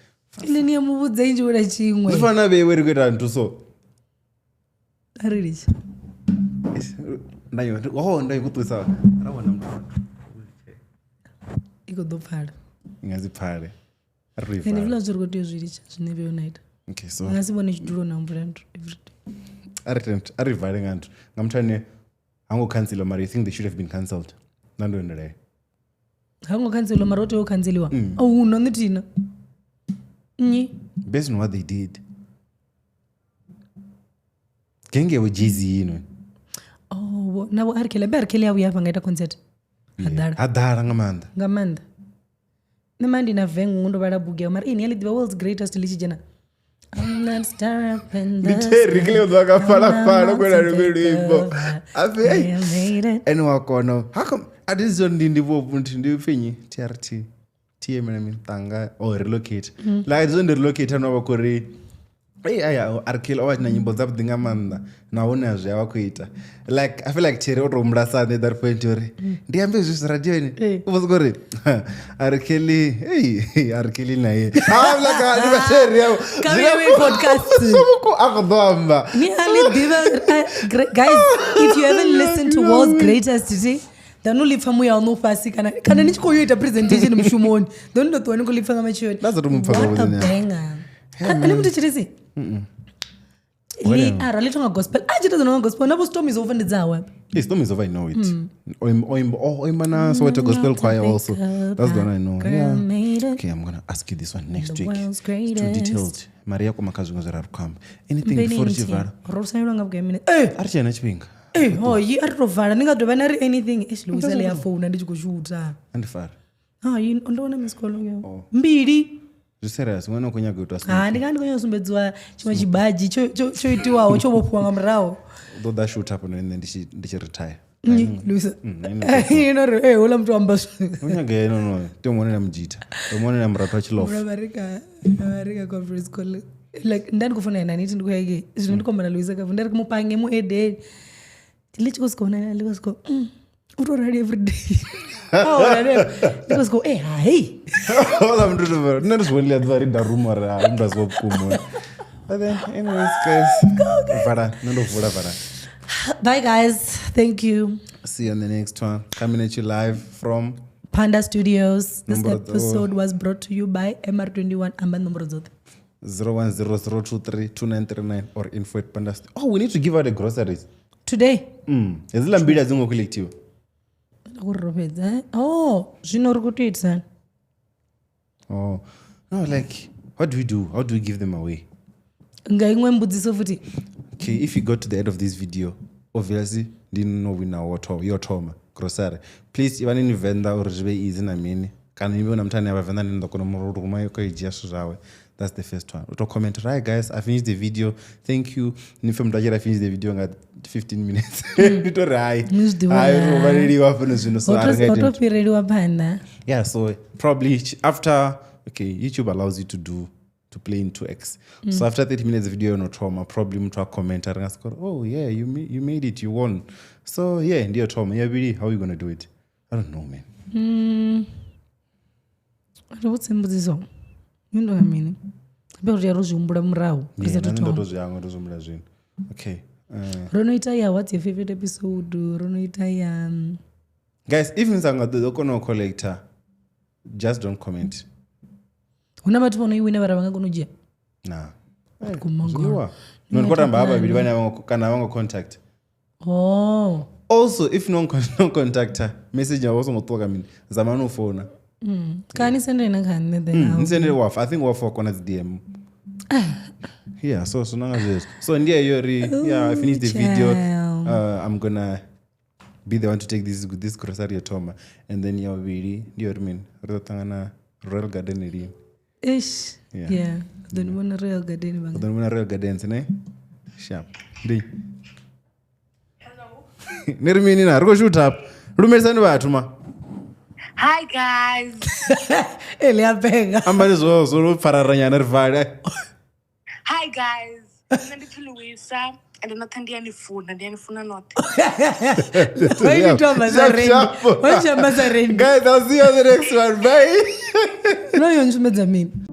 Ile ni mubudza inji ura chimwe. Zifana bewe rikuita ntu so. Ariricha. Ndayo kutusa. Rawona mtu. Ikodopfara. Ingazipfare. Ene vila zviri kuti zviricha zvineve unaita. Okay, so. Ngasibone chiduro na mvura every day. Arivharing antu. Ngamutane hango cancel mari. You think they should have been cancelled? Nando ndere. Hango cancel mari oto canceliwa. Oh, nonitina. Based on what they did. Genge wa Jay-Z, you know. Oh, now Arkele auya pangaita concert. Adara ngamanda. Namandi na vengu ndo bala bugia mari ini the world's greatest lichijana. I'm not star up in the Niterikile udwaka fala kwena rumbo. Afi. Eno wakono. Hakam adizo ndindivo punti ndifenyi TRT. TM tanga or relocate. Like adizo relocate no bakori. Aya Arkele owa na nyimbo zapo dingamanda naona zwe wakuita. Like I feel like chere otomla sana that point yore. Ndiambe zwi radio ni. Ubuzgore. Arkele, Arkele naye. Like adiba chere yao. Kami podcast. Somuko akdamba. Ni ali diva guys, if you haven't listened to World's Greatest today, don't live for me on no fast kana nichikoyoita presentation mshumoni. Don't know to live for ngamachioni. That's what mfaka wazini. What a banger. Ani mtu chirisi? Li aralitonga gospel. Ajita zonga gospel. Nabo storm is over ndzawa. Yes, storm is over, I know it. Oimana so a gospel choir also. That's the one I know. Yeah. Okay, I'm gonna ask you this one next week. It's too detailed. Maria kwa makazi ngozera rukamba. Anything before chivara? Rosa yulanga kugemine. Archie na chipinga. Yi atovara ninga dovana anything. Luisele ya phone ndichikushuta. Andifara. Yi ndona miskolo yo. Mbili. Serious, mwana kunyaga utasa. Ndikandi kunyosumbedzwa chimwe chibaji choitiwawo chobopuwa ngamrawo. Though that shoot happen and then ndichi retire. Luisa. Ola mtu ambaso. Unyaga no. Tomone na mjita. Tomone na mratu wa chilofu. Marika conference call. Like ndani kufuna nani ndikuyake. Ndikombana Luisa kafu ndari kumupange mu ede. Tilichikosikona ndikosko. Utoradi every day. Because go hey. All I'm doing is really very the rumor that's what come. But then anyways guys, bye guys, thank you. See you on the next one. Coming at you live from Panda Studios. This episode was brought to you by MR21 Amba number 0100232939 or info@panda. Oh, we need to give out the groceries today. Ezila mbili zingo collective. Oh, son. Oh, no, like, what do we do? How do we give them away? Okay, if you got to the end of this video, obviously, didn't know we know your trauma, grocery. Please, even in Venda or easy, I mean, can you even tell me Venda in the Konomo? That's the first one. Auto comment, right, guys? I finished the video. Thank you. I finished the video in 15 minutes. Yeah, so probably after, YouTube allows you to play in 2x. So after 30 minutes of video, no trauma, probably mtu comment and ask, oh yeah, you made it, you won. So yeah, ndio trauma. Yeah, really, how are you gonna do it? I don't know, man. What's in this song? Ndo amini. Abe kuti yarozviumbura murahu. Ndozviambura zvinhu. Okay. Ronoita ya what's your favorite episode? Ronoita ya guys, if nsanga dokona collector, just don't comment. Una vatu vanoiwina vara vangakonojia? Nah. Kumangwa. Nonokota mbaba bili kana vango contact. Oh. Also, if no contactor, message ya also ngotoka mini. Zamanu phone. Kani sende na kani then. Sende waf. I think waf wakona DM. Yeah, so nanga this. So ndia yori, yeah, I finished the video. I'm gonna be the one to take this grocery Toma, and then you're really, do you mean? Rotangana Royal Garden eri. Ish. Yeah. Don't want a Royal Garden bang. Don't want a Royal Gardens, ne? Sharp. Di. Hello. Nermini na ro shoot up. Rumesani batuma. Hi guys. Ele apega. Ambani zo fararanya nervada. Hi guys. Nanditi Luisa. And nothing any food, and any food not. Why you talk about that? What's your mazarin? Guys, I'll see you on the next one. Bye. No, you're not.